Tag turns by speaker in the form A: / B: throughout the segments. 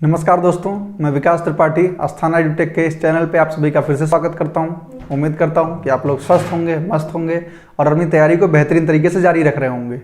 A: नमस्कार दोस्तों, मैं विकास त्रिपाठी अस्थाना एडुटेक के इस चैनल पे आप सभी का फिर से स्वागत करता हूं। उम्मीद करता हूं कि आप लोग स्वस्थ होंगे, मस्त होंगे और अपनी तैयारी को बेहतरीन तरीके से जारी रख रहे होंगे।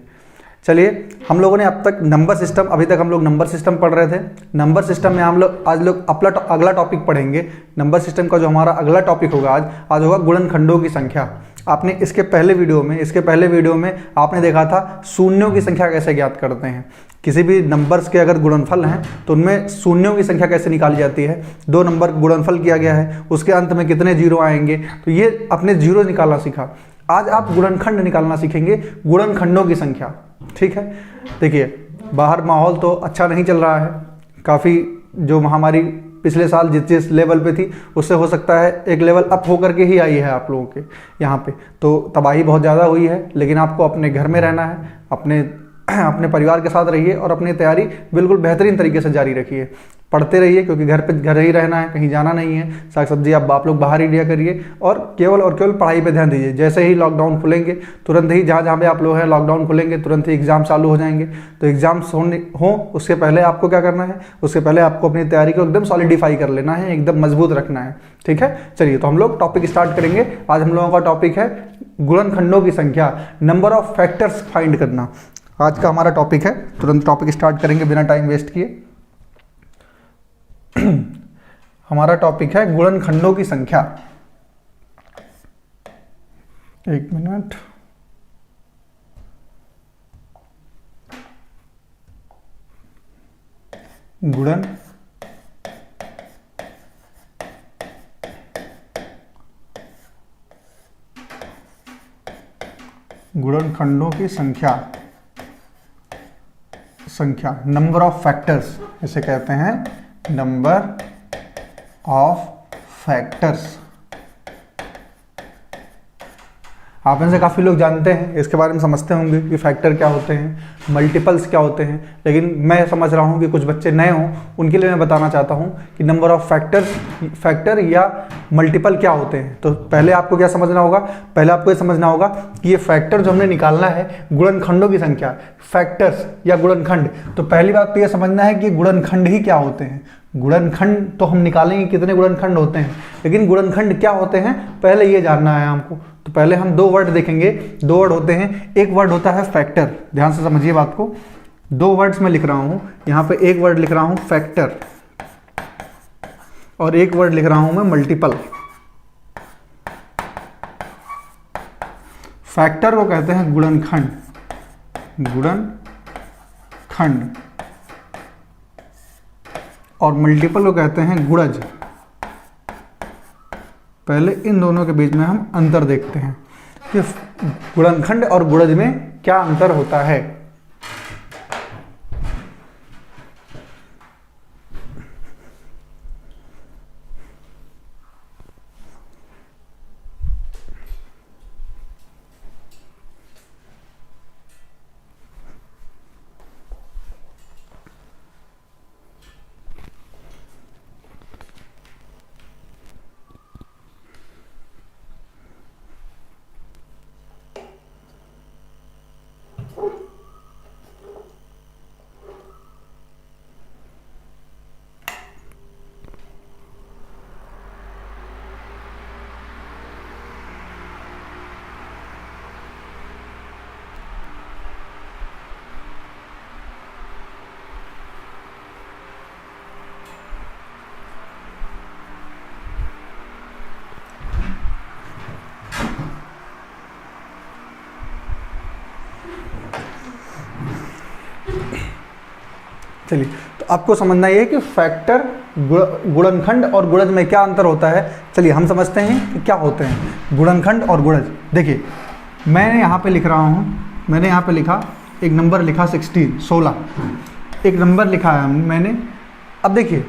A: चलिए, हम लोगों ने अब तक नंबर सिस्टम हम लोग नंबर सिस्टम पढ़ रहे थे। नंबर सिस्टम में हम लोग आज अगला टॉपिक पढ़ेंगे। नंबर सिस्टम का जो हमारा अगला टॉपिक होगा आज होगा गुणनखंडों की संख्या। आपने इसके पहले वीडियो में आपने देखा था शून्यों की संख्या कैसे ज्ञात करते हैं। किसी भी नंबर्स के अगर गुणनफल हैं तो उनमें शून्यों की संख्या कैसे निकाली जाती है। दो नंबर का गुणनफल किया गया है, उसके अंत में कितने जीरो आएंगे, तो ये अपने जीरो निकालना सीखा। आज आप गुणनखंड निकालना सीखेंगे, गुणनखंडों की संख्या। ठीक है, देखिए बाहर माहौल तो अच्छा नहीं चल रहा है। काफ़ी जो महामारी पिछले साल जिस लेवल पे थी उससे हो सकता है एक लेवल अप होकर के ही आई है आप लोगों के यहाँ पे, तो तबाही बहुत ज़्यादा हुई है। लेकिन आपको अपने घर में रहना है, अपने परिवार के साथ रहिए और अपनी तैयारी बिल्कुल बेहतरीन तरीके से जारी रखिए। पढ़ते रहिए क्योंकि घर ही रहना है, कहीं जाना नहीं है। साग सब्जी आप लोग बाहर ही लिया करिए और केवल पढ़ाई पे ध्यान दीजिए। जैसे ही लॉकडाउन खुलेंगे तुरंत ही जहाँ पे आप लोग हैं लॉकडाउन खुलेंगे तुरंत ही एग्जाम चालू हो जाएंगे। तो एग्जाम्स हो उसके पहले आपको क्या करना है, उसके पहले आपको अपनी तैयारी को एकदम सॉलिडिफाई कर लेना है, एकदम मजबूत रखना है। ठीक है, चलिए तो हम लोग टॉपिक स्टार्ट करेंगे। आज हम लोगों का टॉपिक है गुणनखंडों की संख्या, नंबर ऑफ फैक्टर्स फाइंड करना। आज का हमारा टॉपिक है। तुरंत टॉपिक स्टार्ट करेंगे बिना टाइम वेस्ट किए। हमारा टॉपिक है गुणनखंडों की संख्या। एक मिनट, गुणनखंडों की संख्या नंबर ऑफ फैक्टर्स इसे कहते हैं, नंबर ऑफ फैक्टर्स। आप में से काफ़ी लोग जानते हैं, इसके बारे में समझते होंगे कि फैक्टर क्या होते हैं, मल्टीपल्स क्या होते हैं। लेकिन मैं समझ रहा हूं कि कुछ बच्चे नए हों, उनके लिए मैं बताना चाहता हूं कि नंबर ऑफ फैक्टर या मल्टीपल क्या होते हैं। तो पहले आपको क्या समझना होगा, पहले आपको ये समझना होगा कि ये फैक्टर जो हमने निकालना है गुणनखंडों की संख्या, फैक्टर्स या गुणनखंड। तो पहली बात तो ये समझना है कि गुणनखंड ही क्या होते हैं। गुणनखंड तो हम निकालेंगे कितने गुणनखंड होते हैं, लेकिन गुणनखंड क्या होते हैं पहले ये जानना है हमको। तो पहले हम दो वर्ड देखेंगे। दो वर्ड होते हैं, एक वर्ड होता है फैक्टर। ध्यान से समझिए बात को। दो वर्ड्स मैं लिख रहा हूं, यहां पे एक वर्ड लिख रहा हूं फैक्टर और एक वर्ड लिख रहा हूं मैं मल्टीपल। फैक्टर को कहते हैं गुणनखंड और मल्टीपल को कहते हैं गुणज। पहले इन दोनों के बीच में हम अंतर देखते हैं कि गुणनखंड और गुणज में क्या अंतर होता है। चलिए, तो आपको समझना ये है कि फैक्टर, गुणनखंड और गुणज में क्या अंतर होता है। चलिए हम समझते हैं कि क्या होते हैं गुणनखंड और गुणज। देखिए मैंने यहाँ पे लिख रहा हूँ, मैंने यहाँ पे लिखा एक नंबर लिखा 16 एक नंबर लिखा है मैंने। अब देखिए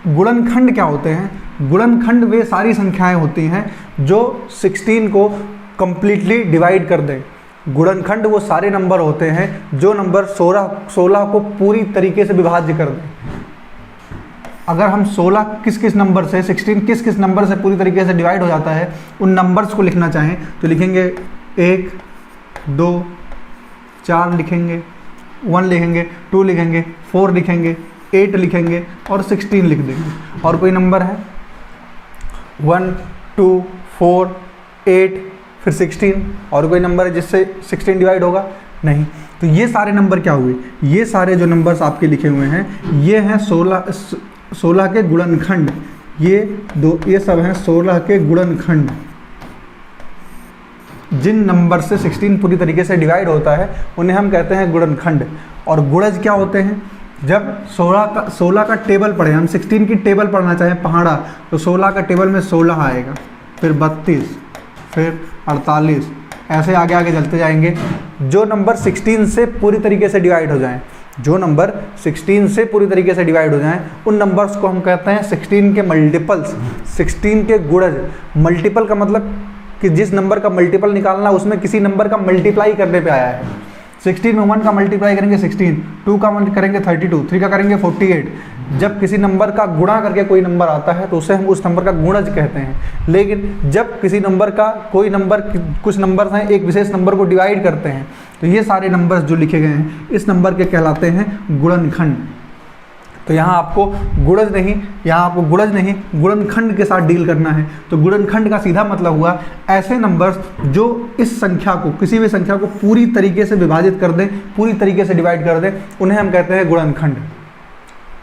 A: गुणनखंड क्या होते हैं। गुणनखंड वे सारी संख्याएं होती हैं जो 16 को कंप्लीटली डिवाइड कर दें। गुणनखंड वो सारे नंबर होते हैं जो नंबर 16 को पूरी तरीके से विभाज्य कर दें। अगर हम 16 किस नंबर से, 16 किस नंबर से पूरी तरीके से डिवाइड हो जाता है, उन नंबर्स को लिखना चाहें तो लिखेंगे 1, 2, 4 लिखेंगे, 1 लिखेंगे, 2 लिखेंगे, 4 लिखेंगे, 8 लिखेंगे और 16 लिख देंगे। और कोई नंबर है 1, 2, 4, 8 फिर 16, और कोई नंबर है जिससे 16 डिवाइड होगा? नहीं। तो ये सारे नंबर क्या हुए? ये सारे जो नंबर्स आपके लिखे हुए हैं ये हैं 16 के गुणनखंड। ये सब हैं 16 के गुणनखंड। जिन नंबर से 16 पूरी तरीके से डिवाइड होता है उन्हें हम कहते हैं गुणनखंड। और गुणज क्या होते हैं? जब 16 का टेबल पढ़े, हम 16 की टेबल पढ़ना चाहें पहाड़ा, तो 16 का टेबल में 16 आएगा, फिर 32, फिर 48, ऐसे आगे आगे चलते जाएंगे। जो नंबर 16 से पूरी तरीके से डिवाइड हो जाएं, जो नंबर 16 से पूरी तरीके से डिवाइड हो जाएं, उन नंबर्स को हम कहते हैं 16 के मल्टीपल्स, 16 के गुणज। मल्टीपल का मतलब कि जिस नंबर का मल्टीपल निकालना उसमें किसी नंबर का मल्टीप्लाई करने पे आया है। 16 में 1 का मल्टीप्लाई करेंगे 16, 2 का करेंगे 32, 3 का करेंगे 48। जब किसी नंबर का गुणा करके कोई नंबर आता है तो उसे हम उस नंबर का गुणज कहते हैं। लेकिन जब किसी नंबर का कुछ नंबर हैं एक विशेष नंबर को डिवाइड करते हैं, तो ये सारे नंबर्स जो लिखे गए हैं इस नंबर के कहलाते हैं गुणनखंड। तो यहाँ आपको गुणज नहीं गुणनखंड के साथ डील करना है। तो गुणनखंड का सीधा मतलब हुआ ऐसे नंबर्स जो इस संख्या को, किसी भी संख्या को पूरी तरीके से विभाजित कर दें, पूरी तरीके से डिवाइड कर दें, उन्हें हम कहते हैं गुणनखंड।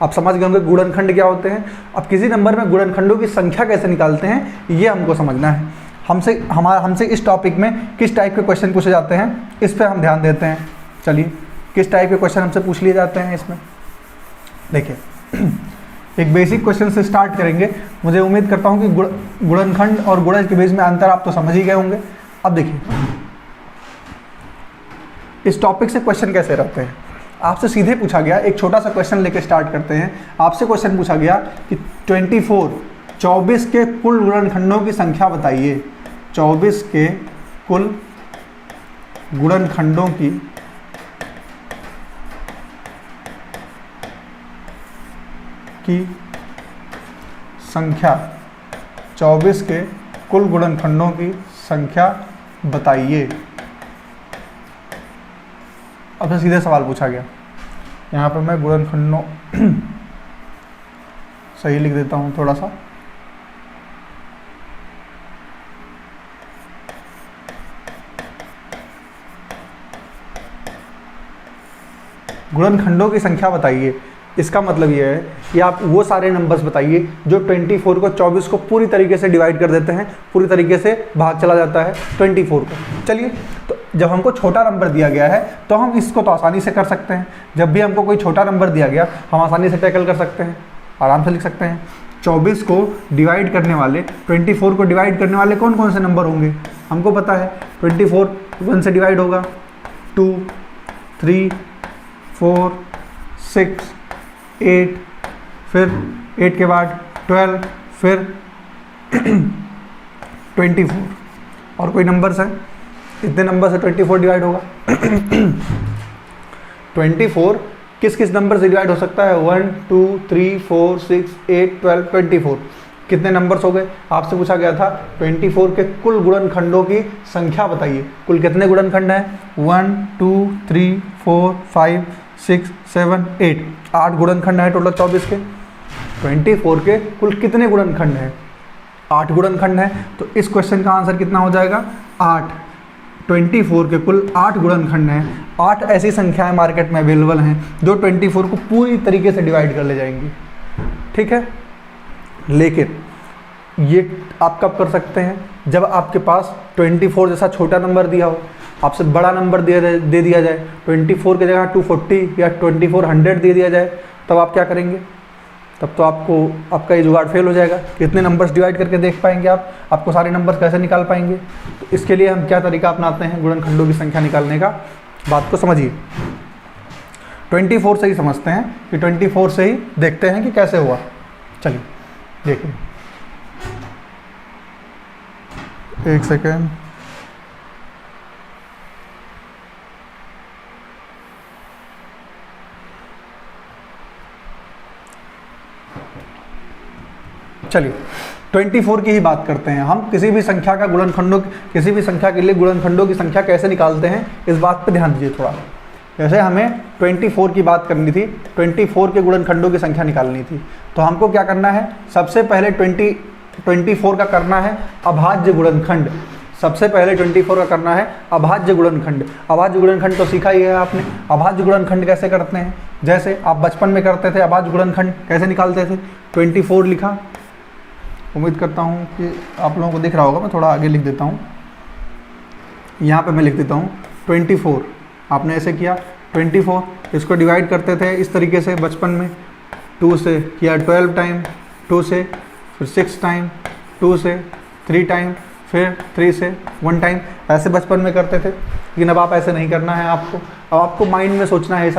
A: आप समझ गए होंगे गुणनखंड क्या होते हैं। अब किसी नंबर में गुणनखंडों की संख्या कैसे निकालते हैं ये हमको समझना है। हमसे इस टॉपिक में किस टाइप के क्वेश्चन पूछे जाते हैं इस पर हम ध्यान देते हैं। चलिए, किस टाइप के क्वेश्चन हमसे पूछ लिए जाते हैं इसमें। देखिए, एक बेसिक क्वेश्चन से स्टार्ट करेंगे। मुझे उम्मीद करता हूं कि गुणनखंड और गुणज के बीच में अंतर आप तो समझ ही गए होंगे। अब देखिए, इस टॉपिक से क्वेश्चन कैसे रहते हैं। आपसे सीधे पूछा गया, एक छोटा सा क्वेश्चन लेके स्टार्ट करते हैं। आपसे क्वेश्चन पूछा गया कि 24 के कुल गुणनखंडों की संख्या बताइए। 24 के कुल गुणनखंडों की संख्या, 24 के कुल गुणनखंडों की संख्या बताइए। अब से सीधे सवाल पूछा गया। यहाँ पर मैं गुणनखंडों सही लिख देता हूँ थोड़ा सा। गुणनखंडों की संख्या बताइए, इसका मतलब ये है कि आप वो सारे नंबर्स बताइए जो 24 को 24 को पूरी तरीके से डिवाइड कर देते हैं, पूरी तरीके से भाग चला जाता है 24 को। चलिए, तो जब हमको छोटा नंबर दिया गया है तो हम इसको तो आसानी से कर सकते हैं। जब भी हमको कोई छोटा नंबर दिया गया हम आसानी से टैकल कर सकते हैं, आराम से लिख सकते हैं। 24 को डिवाइड करने वाले, 24 को डिवाइड करने वाले कौन कौन से नंबर होंगे हमको पता है। 24 1 से डिवाइड होगा, 2, 3, 4, 6, 8, फिर 8 के बाद 12, फिर 24। और कोई नंबर्स हैं, इतने नंबर से 24 डिवाइड होगा। 24 किस किस नंबर से डिवाइड हो सकता है? 1, 2, 3, 4, 6, 8, 12, 24। कितने नंबर्स हो गए? आपसे पूछा गया था 24 के कुल गुणनखंडों की संख्या बताइए। कुल कितने गुणनखंड हैं? 1, 2, 3, 4, 5, 6, 7, 8। 8 गुणनखंड है टोटल 24 के। 24 के कुल कितने गुणनखंड हैं? 8 गुणनखंड हैं। तो इस क्वेश्चन का आंसर कितना हो जाएगा? 8। 24 के कुल 8 गुणनखंड हैं। 8 ऐसी संख्याएं मार्केट में अवेलेबल हैं जो 24 को पूरी तरीके से डिवाइड कर ले जाएंगी। ठीक है, लेकिन ये आप कब कर सकते हैं? जब आपके पास 24 जैसा छोटा नंबर दिया हो, आपसे बड़ा नंबर दे दिया जाए, 24 की जगह 240 या 2400 दे दिया जाए, तब आप क्या करेंगे? तब तो आपका ये जुगाड़ फेल हो जाएगा। कितने नंबर्स डिवाइड करके देख पाएंगे आपको सारे नंबर्स कैसे निकाल पाएंगे? तो इसके लिए हम क्या तरीका अपनाते हैं गुणनखंडों की संख्या निकालने का, बात को समझिए। 24 से ही समझते हैं कि 24 से ही देखते हैं कि कैसे हुआ। चलिए देखिए, एक सेकेंड। चलिए 24 की ही बात करते हैं। हम किसी भी संख्या के लिए गुणनखंडों की संख्या कैसे निकालते हैं इस बात पर ध्यान दीजिए थोड़ा। जैसे हमें 24 की बात करनी थी, 24 के गुणनखंडों की संख्या निकालनी थी, तो हमको क्या करना है, सबसे पहले 24 का करना है अभाज्य गुणनखंड। सबसे पहले 24 का करना है अभाज्य गुणनखंड। अभाज्य गुणनखंड तो सीखा ही है आपने। अभाज्य गुणनखंड कैसे करते हैं, जैसे आप बचपन में करते थे। अभाज्य गुणनखंड कैसे निकालते थे, 24 लिखा, उम्मीद करता हूँ कि आप लोगों को दिख रहा होगा, मैं थोड़ा आगे लिख देता हूँ, यहाँ पे मैं लिख देता हूँ 24। आपने ऐसे किया 24, इसको डिवाइड करते थे इस तरीके से बचपन में, 2 से किया 12 टाइम, 2 से फिर 6 टाइम, 2 से 3 टाइम, फिर 3 से 1 टाइम, ऐसे बचपन में करते थे। लेकिन अब आप ऐसे नहीं करना है आपको। अब आपको माइंड में सोचना है ये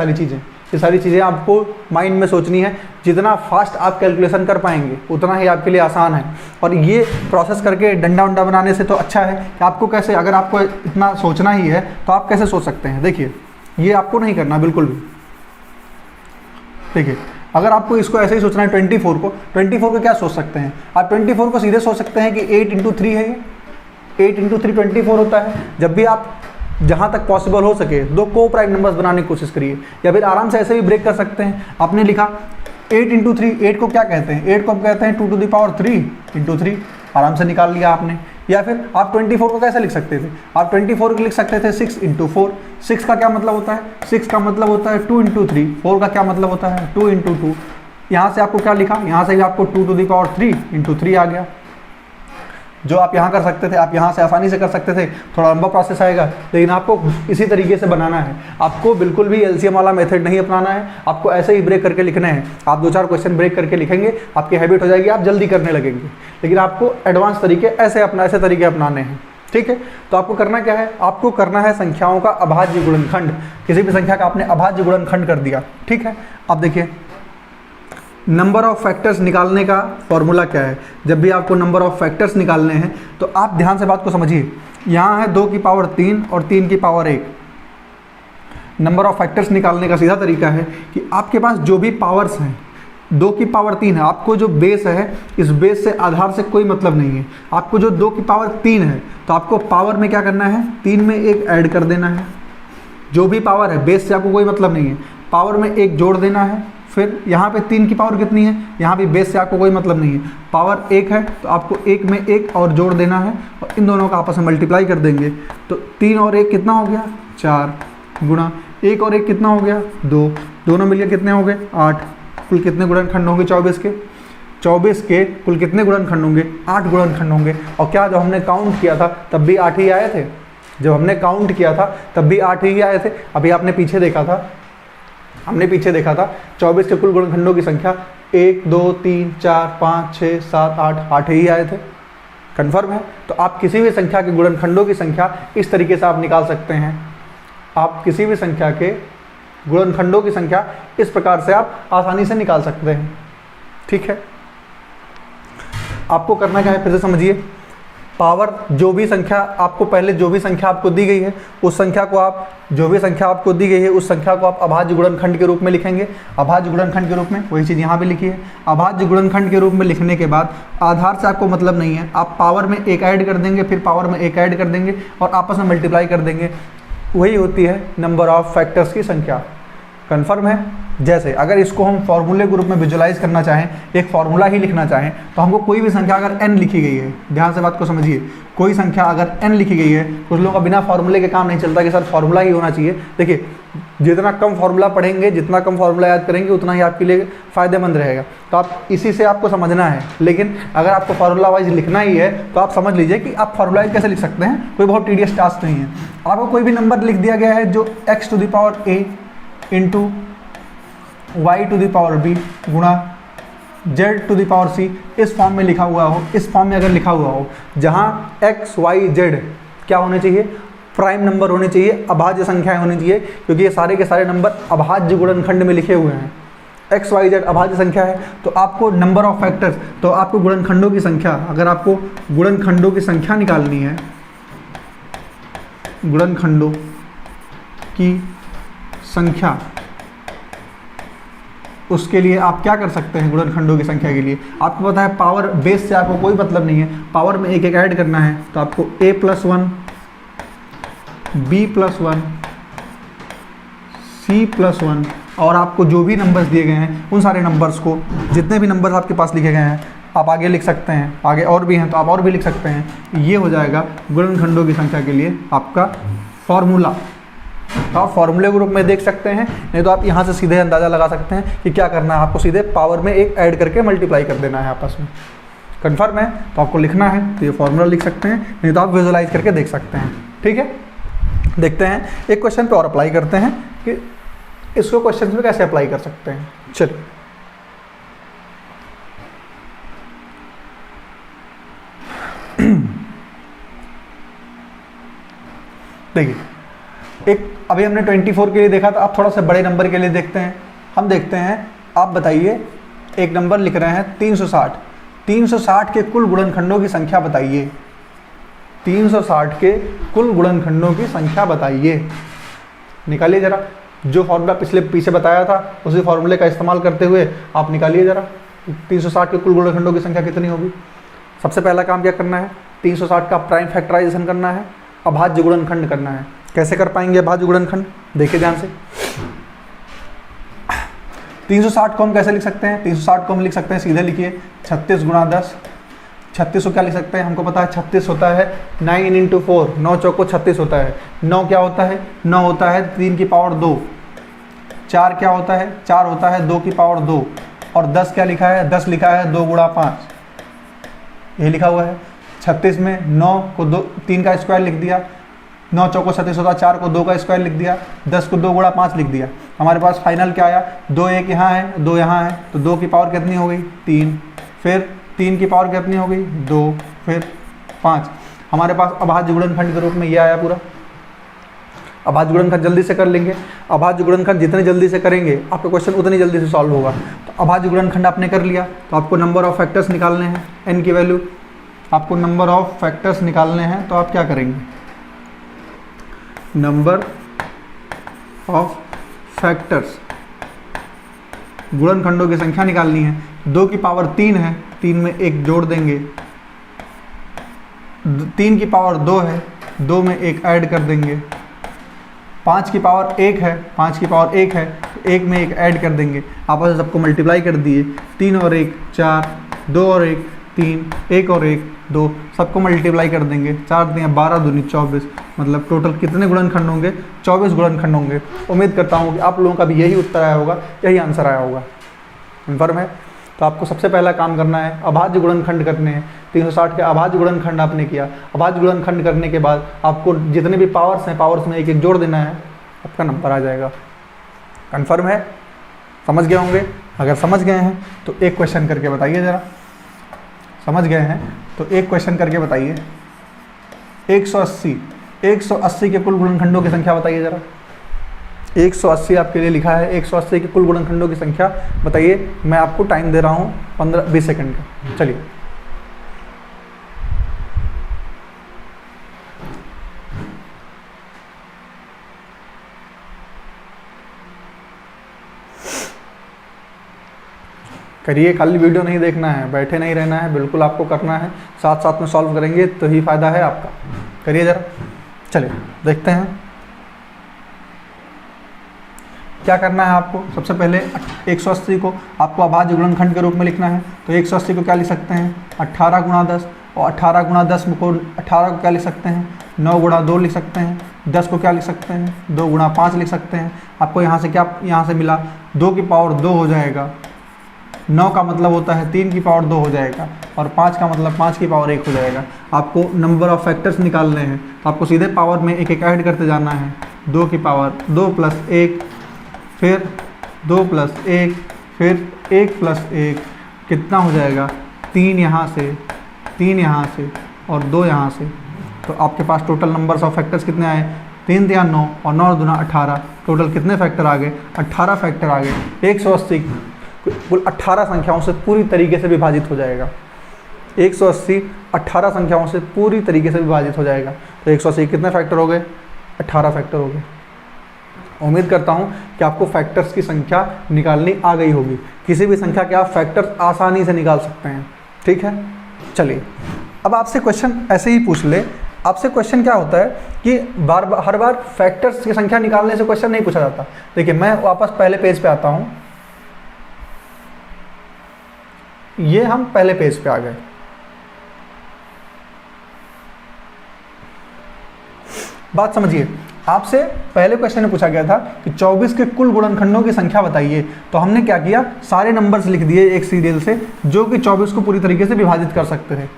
A: सारी चीज़ें आपको माइंड में सोचनी है। जितना फास्ट आप कैलकुलेशन कर पाएंगे उतना ही आपके लिए आसान है। और ये प्रोसेस करके डंडा उंडा बनाने से तो अच्छा है कि आपको कैसे, अगर आपको इतना सोचना ही है तो आप कैसे सोच सकते हैं। देखिए, ये आपको नहीं करना बिल्कुल भी। देखिए, अगर आपको इसको ऐसे ही सोचना है 24 को क्या सोच सकते हैं आप, 24 को सीधे सोच सकते हैं कि 8 × 3 है, ये 8 × 3 24 होता है। जब भी आप जहाँ तक पॉसिबल हो सके दो को प्राइम नंबर्स बनाने की कोशिश करिए, या फिर आराम से ऐसे भी ब्रेक कर सकते हैं। आपने लिखा 8 × 3, 8 को क्या कहते हैं, 8 को हम कहते हैं 2 to the power 3 × 3, आराम से निकाल लिया आपने। या फिर आप 24 को कैसे लिख सकते थे, आप 24 को लिख सकते थे 6 × 4। 6 का क्या मतलब होता है, 6 का मतलब होता है 2 × 3। 4 का क्या मतलब होता है 2 × 2। यहाँ से आपको क्या लिखा, यहाँ से भी आपको 2 to the power 3 × 3 आ गया। जो आप यहाँ कर सकते थे आप यहाँ से आसानी से कर सकते थे। थोड़ा लंबा प्रोसेस आएगा, लेकिन आपको इसी तरीके से बनाना है। आपको बिल्कुल भी एलसीएम वाला मेथड नहीं अपनाना है, आपको ऐसे ही ब्रेक करके लिखना है। आप 2-4 क्वेश्चन ब्रेक करके लिखेंगे, आपकी हैबिट हो जाएगी, आप जल्दी करने लगेंगे। लेकिन आपको एडवांस तरीके ऐसे तरीके अपनाने हैं, ठीक है। तो आपको करना क्या है, आपको करना है संख्याओं का अभाज्य गुणनखंड। किसी भी संख्या का आपने अभाज्य गुणनखंड कर दिया, ठीक है। अब देखिए, नंबर ऑफ फैक्टर्स निकालने का फॉर्मूला क्या है। जब भी आपको नंबर ऑफ फैक्टर्स निकालने हैं तो आप ध्यान से बात को समझिए। यहाँ है 2 की पावर 3 और 3 की पावर 1। नंबर ऑफ फैक्टर्स निकालने का सीधा तरीका है कि आपके पास जो भी पावर्स हैं, 2 की पावर 3 है, आपको जो बेस है इस बेस से आधार से कोई मतलब नहीं है। आपको जो 2 की पावर 3 है तो आपको पावर में क्या करना है, 3 में 1 ऐड कर देना है। जो भी पावर है बेस से आपको कोई मतलब नहीं है, पावर में 1 जोड़ देना है। फिर यहाँ पे 3 की पावर कितनी है, यहाँ भी बेस से आपको कोई मतलब नहीं है, पावर 1 है तो आपको 1 में 1 और जोड़ देना है और इन दोनों का आपस में मल्टीप्लाई कर देंगे। तो 3 और 1 कितना हो गया 4, गुणा 1 और 1 कितना हो गया 2, दोनों मिलकर कितने हो गए 8। कुल कितने गुणनखंड होंगे 24 के, 24 के कुल कितने गुणनखंड होंगे 8 गुणनखंड होंगे। और क्या, जब हमने काउंट किया था तब भी 8 ही आए थे, जब हमने काउंट किया था तब भी 8 ही आए थे। अभी आपने पीछे देखा था, हमने पीछे देखा था 24 के कुल गुणनखंडों की संख्या 1 2 3 4 5 6 7 8, 8 ही आए थे। कन्फर्म है। तो आप किसी भी संख्या के गुणनखंडों की संख्या इस तरीके से आप निकाल सकते हैं। आप किसी भी संख्या के गुणनखंडों की संख्या इस प्रकार से आप आसानी से निकाल सकते हैं, ठीक है। आपको करना क्या है फिर से समझिए। पावर, जो भी संख्या आपको पहले जो भी संख्या आपको दी गई है उस संख्या को आप, जो भी संख्या आपको दी गई है उस संख्या को आप अभाज्य गुणनखंड के रूप में लिखेंगे। अभाज्य गुणनखंड के रूप में, वही चीज़ यहाँ भी लिखी है। अभाज्य गुणनखंड के रूप में लिखने के बाद आधार से आपको मतलब नहीं है, आप पावर में 1 ऐड कर देंगे, फिर पावर में 1 ऐड कर देंगे और आपस में मल्टीप्लाई कर देंगे। वही होती है नंबर ऑफ फैक्टर्स की संख्या। कन्फर्म है। जैसे अगर इसको हम फॉर्मूले के रूप में विजुलाइज करना चाहें, एक फॉर्मूला ही लिखना चाहें, तो हमको कोई भी संख्या अगर n लिखी गई है, ध्यान से बात को समझिए, कोई संख्या अगर n लिखी गई है, कुछ लोगों का बिना फॉर्मूले के काम नहीं चलता कि सर फॉर्मूला ही होना चाहिए। देखिए, जितना कम फॉर्मूला पढ़ेंगे, जितना कम फॉर्मूला याद करेंगे, उतना ही आपके लिए फ़ायदेमंद रहेगा। तो आप इसी से आपको समझना है। लेकिन अगर आपको फार्मूला वाइज लिखना ही है तो आप समझ लीजिए कि आप फार्मूला वाइज कैसे लिख सकते हैं, कोई बहुत टीडियस टास्क नहीं है। आपको कोई भी नंबर लिख दिया गया है जो x to the power a into y to the power b गुणा z to the power c, इस फॉर्म में लिखा हुआ हो, इस फॉर्म में अगर लिखा हुआ हो, जहाँ x y z क्या होने चाहिए, प्राइम नंबर होने चाहिए, अभाज्य संख्याएं होनी चाहिए, क्योंकि ये सारे के सारे नंबर अभाज्य गुणनखंड में लिखे हुए हैं। एक्स वाई जेड अभाज्य संख्या है, तो आपको नंबर ऑफ फैक्टर्स, तो आपको गुणनखंडों की संख्या, अगर आपको गुणनखंडों की संख्या निकालनी है, गुणनखंडों की संख्या, उसके लिए आप क्या कर सकते हैं। गुणनखंडों की संख्या के लिए आपको पता है पावर बेस से आपको कोई मतलब नहीं है, पावर में एक एक ऐड करना है, तो आपको a+1 b+1 C+1 और आपको जो भी नंबर्स दिए गए हैं उन सारे नंबर्स को, जितने भी नंबर्स आपके पास लिखे गए हैं आप आगे लिख सकते हैं, आगे और भी हैं तो आप और भी लिख सकते हैं। ये हो जाएगा गुणनखंडों की संख्या के लिए आपका फॉर्मूला। आप फॉर्मूले के रूप में देख सकते हैं, नहीं तो आप यहाँ से सीधे अंदाज़ा लगा सकते हैं कि क्या करना है, आपको सीधे पावर में एक ऐड करके मल्टीप्लाई कर देना है आपस में। कन्फर्म है? तो आपको लिखना है तो ये फॉर्मूला लिख सकते हैं, नहीं तो आप विजुअलाइज करके देख सकते हैं। ठीक है, देखते हैं एक क्वेश्चन पे और अप्लाई करते हैं कि इसको क्वेश्चन में कैसे अप्लाई कर सकते हैं। चलिए देखिए, एक अभी हमने 24 के लिए देखा था, आप थोड़ा सा बड़े नंबर के लिए देखते हैं। हम देखते हैं, आप बताइए, एक नंबर लिख रहे हैं 360। 360 के कुल गुणनखंडों की संख्या बताइए। 360 के कुल गुणनखंडों की संख्या बताइए। निकालिए जरा, जो फॉर्मूला पीछे बताया था उसी फॉर्मूले का इस्तेमाल करते हुए आप निकालिए जरा 360 के कुल गुणनखंडों की संख्या कितनी होगी। सबसे पहला काम क्या करना है, 360 का प्राइम फैक्टराइजेशन करना है, अभाज्य गुणनखंड करना है। कैसे कर पाएंगे अभाज्य गुणनखंड, देखिए ध्यान से। 360 को हम कैसे लिख सकते हैं, 360 को हम लिख सकते हैं, सीधे लिखिए 36 गुणा 10। 36 को क्या लिख सकते हैं, हमको पता है 36 होता है 9 × 4, 9 चौको 36 होता है। 9 क्या होता है, 9 होता है 3 की पावर 2। 4 क्या होता है, 4 होता है 2 की पावर 2। और 10 क्या लिखा है, 10 लिखा है 2 × 5, ये लिखा हुआ है। 36 में 9 को 3 का स्क्वायर लिख दिया, 9 चौको 36 होता है, 4 को 2 का स्क्वायर लिख दिया, 10 को 2 × 5 लिख दिया। हमारे पास फाइनल क्या आया, 2 एक यहाँ है 2 यहाँ है, तो 2 की पावर कितनी हो गई 3, फिर 3 की पावर कितनी हो गई 2, फिर 5। हमारे पास अभाज्य गुणनखंड के रूप में ये आया पूरा। अभाज्य गुणनखंड जल्दी से कर लेंगे, अभाज्य गुणनखंड जितने जल्दी से करेंगे आपका क्वेश्चन उतनी जल्दी से सॉल्व होगा। तो अभाज्य गुणनखंड आपने कर लिया, तो आपको नंबर ऑफ फैक्टर्स निकालने हैं, n की वैल्यू, आपको नंबर ऑफ फैक्टर्स निकालने हैं। तो आप क्या करेंगे, नंबर ऑफ फैक्टर्स, गुणनखंडों की संख्या निकालनी है। 2 की पावर 3 है, 3 में 1 जोड़ देंगे। 3 की पावर 2 है, 2 में 1 ऐड कर देंगे। 5 की पावर 1 है, 5 की पावर 1 है, 1 में 1 ऐड कर देंगे। आपस में सबको मल्टीप्लाई कर दिए, 3 और 1 4, 2 और 1 3, 1 और 1 2, सबको मल्टीप्लाई कर देंगे। 4 दिया 12 दूनी 24, मतलब टोटल कितने गुणनखंड होंगे, 24 गुणनखंड होंगे। उम्मीद करता हूँ कि आप लोगों का भी यही उत्तर आया होगा, यही आंसर आया होगा। कन्फर्म है? तो आपको सबसे पहला काम करना है, अभाज्य गुणनखंड करने हैं। 360 के अभाज्य गुणनखंड आपने किया। अभाज्य गुणनखंड करने के बाद आपको जितने भी पावर्स हैं, पावर्स में 1 जोड़ देना है, आपका नंबर आ जाएगा। कन्फर्म है? समझ गए होंगे? अगर समझ गए हैं तो एक क्वेश्चन करके बताइए ज़रा। समझ गए हैं तो एक क्वेश्चन करके बताइए। 180 के कुल गुणनखंडों की संख्या बताइए ज़रा। 180 आपके लिए लिखा है, 180 के कुल गुणनखंडों की संख्या बताइए। मैं आपको टाइम दे रहा हूँ 15-20 सेकंड का। चलिए, करिए, खाली वीडियो नहीं देखना है, बैठे नहीं रहना है, बिल्कुल आपको करना है, साथ साथ में सॉल्व करेंगे तो ही फायदा है आपका। करिए ज़रा। चलिए देखते हैं क्या करना है आपको। सबसे पहले 180 को आपको अभाज्य गुणनखंड के रूप में लिखना है। तो 180 को क्या लिख सकते हैं, 18 × 10, और 18 × 10 को 18 को क्या लिख सकते हैं, 9 × 2 लिख सकते हैं। 10 को क्या लिख सकते हैं, 2 × 5 लिख सकते हैं। आपको यहाँ से क्या, यहाँ से मिला 2 की पावर 2 हो जाएगा। 9 का मतलब होता है 3 की पावर 2 हो जाएगा, और 5 का मतलब 5 की पावर 1 हो जाएगा। आपको नंबर ऑफ फैक्टर्स निकालने हैं, तो आपको सीधे पावर में 1 ऐड करते जाना है। 2 की पावर 2 + 1, फिर 2 + 1, फिर 1 + 1, कितना हो जाएगा 3 यहाँ से, 3 यहाँ से, और 2 यहाँ से। तो आपके पास टोटल नंबर्स ऑफ फैक्टर्स कितने आए, 3 × 9 और 9 × 2 = 18। टोटल कितने फैक्टर आ गए, 18 फैक्टर आ गए। 180 कुल 18 संख्याओं से पूरी तरीके से विभाजित हो जाएगा। 180 18 संख्याओं से पूरी तरीके से विभाजित हो जाएगा। तो 180 कितने फैक्टर हो गए, 18 फैक्टर हो गए। उम्मीद करता हूँ कि आपको फैक्टर्स की संख्या निकालनी आ गई होगी। किसी भी संख्या के आप फैक्टर्स आसानी से निकाल सकते हैं। ठीक है, चलिए अब आपसे क्वेश्चन ऐसे ही पूछ ले आपसे क्वेश्चन क्या होता है कि हर बार फैक्टर्स की संख्या निकालने से क्वेश्चन नहीं पूछा जाता। देखिए मैं वापस पहले पेज पे आता हूं, ये हम पहले पेज पे आ गए। बात समझिए, आपसे पहले क्वेश्चन में पूछा गया था कि 24 के कुल गुणनखंडों की संख्या बताइए। तो हमने क्या किया, सारे नंबर्स लिख दिए एक सीरियल से जो कि 24 को पूरी तरीके से विभाजित कर सकते थे।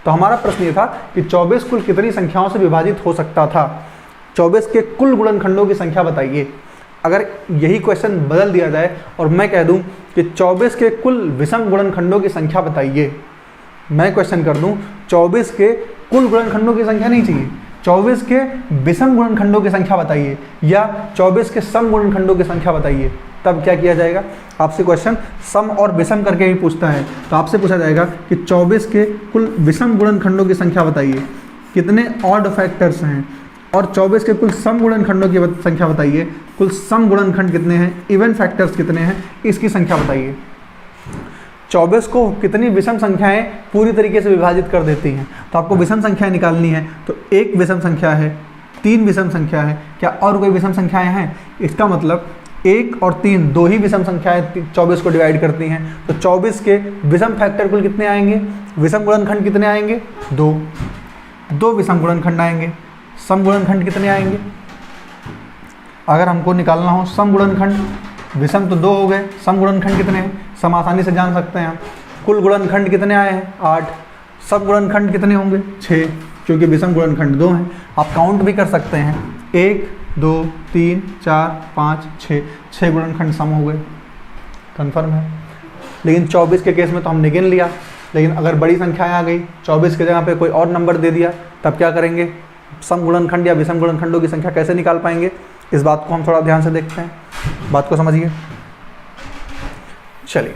A: तो हमारा प्रश्न ये था कि 24 कुल कितनी संख्याओं से विभाजित हो सकता था, 24 के कुल गुणनखंडों की संख्या बताइए। अगर यही क्वेश्चन बदल दिया जाए और मैं कह दूं कि 24 के कुल विषम गुणनखंडों की संख्या बताइए, मैं क्वेश्चन कर दूं 24 के कुल गुणनखंडों की संख्या नहीं चाहिए, 24 के विषम गुणनखंडों की संख्या बताइए या 24 के सम गुणनखंडों की संख्या बताइए, तब क्या किया जाएगा, आपसे क्वेश्चन सम और विषम करके ही पूछता है। तो आपसे पूछा जाएगा कि 24 के कुल विषम गुणनखंडों की संख्या बताइए, कितने ऑड फैक्टर्स हैं, और 24 के कुल सम गुणनखंडों की संख्या बताइए, कुल सम गुणनखंड कितने हैं, इवन फैक्टर्स कितने हैं, इसकी संख्या बताइए। 24 को कितनी विषम संख्याएं पूरी तरीके से विभाजित कर देती हैं। तो आपको विषम संख्याएं निकालनी है, तो एक विषम संख्या है, 3 विषम संख्या है, क्या और कोई विषम संख्याएं हैं? इसका मतलब 1 और 3 दो ही विषम संख्याएं 24 को डिवाइड करती हैं। तो 24 के विषम फैक्टर कुल कितने आएंगे, विषम गुणनखंड कितने आएंगे, 2 विषम गुणनखंड आएंगे। सम गुणनखंड कितने आएंगे, अगर हमको निकालना हो सम गुणनखंड, विषम तो 2 हो गए, सम गुणनखंड कितने हैं, सम आसानी से जान सकते हैं हम। कुल गुणनखंड कितने आए हैं, 8, सब गुणनखंड कितने होंगे, 6, क्योंकि विषम गुणनखंड 2 हैं। आप काउंट भी कर सकते हैं, 1 2 3 4 5 6 गुणनखंड सम हो गए, कन्फर्म है। लेकिन 24 के केस में तो हमने गिन लिया, लेकिन अगर बड़ी संख्याएं आ गई, 24 की जगह पे कोई और नंबर दे दिया, तब क्या करेंगे, सम गुणनखंड या विषम गुणनखंडों की संख्या कैसे निकाल पाएंगे, इस बात को हम थोड़ा ध्यान से देखते हैं, बात को समझिए। चलिए,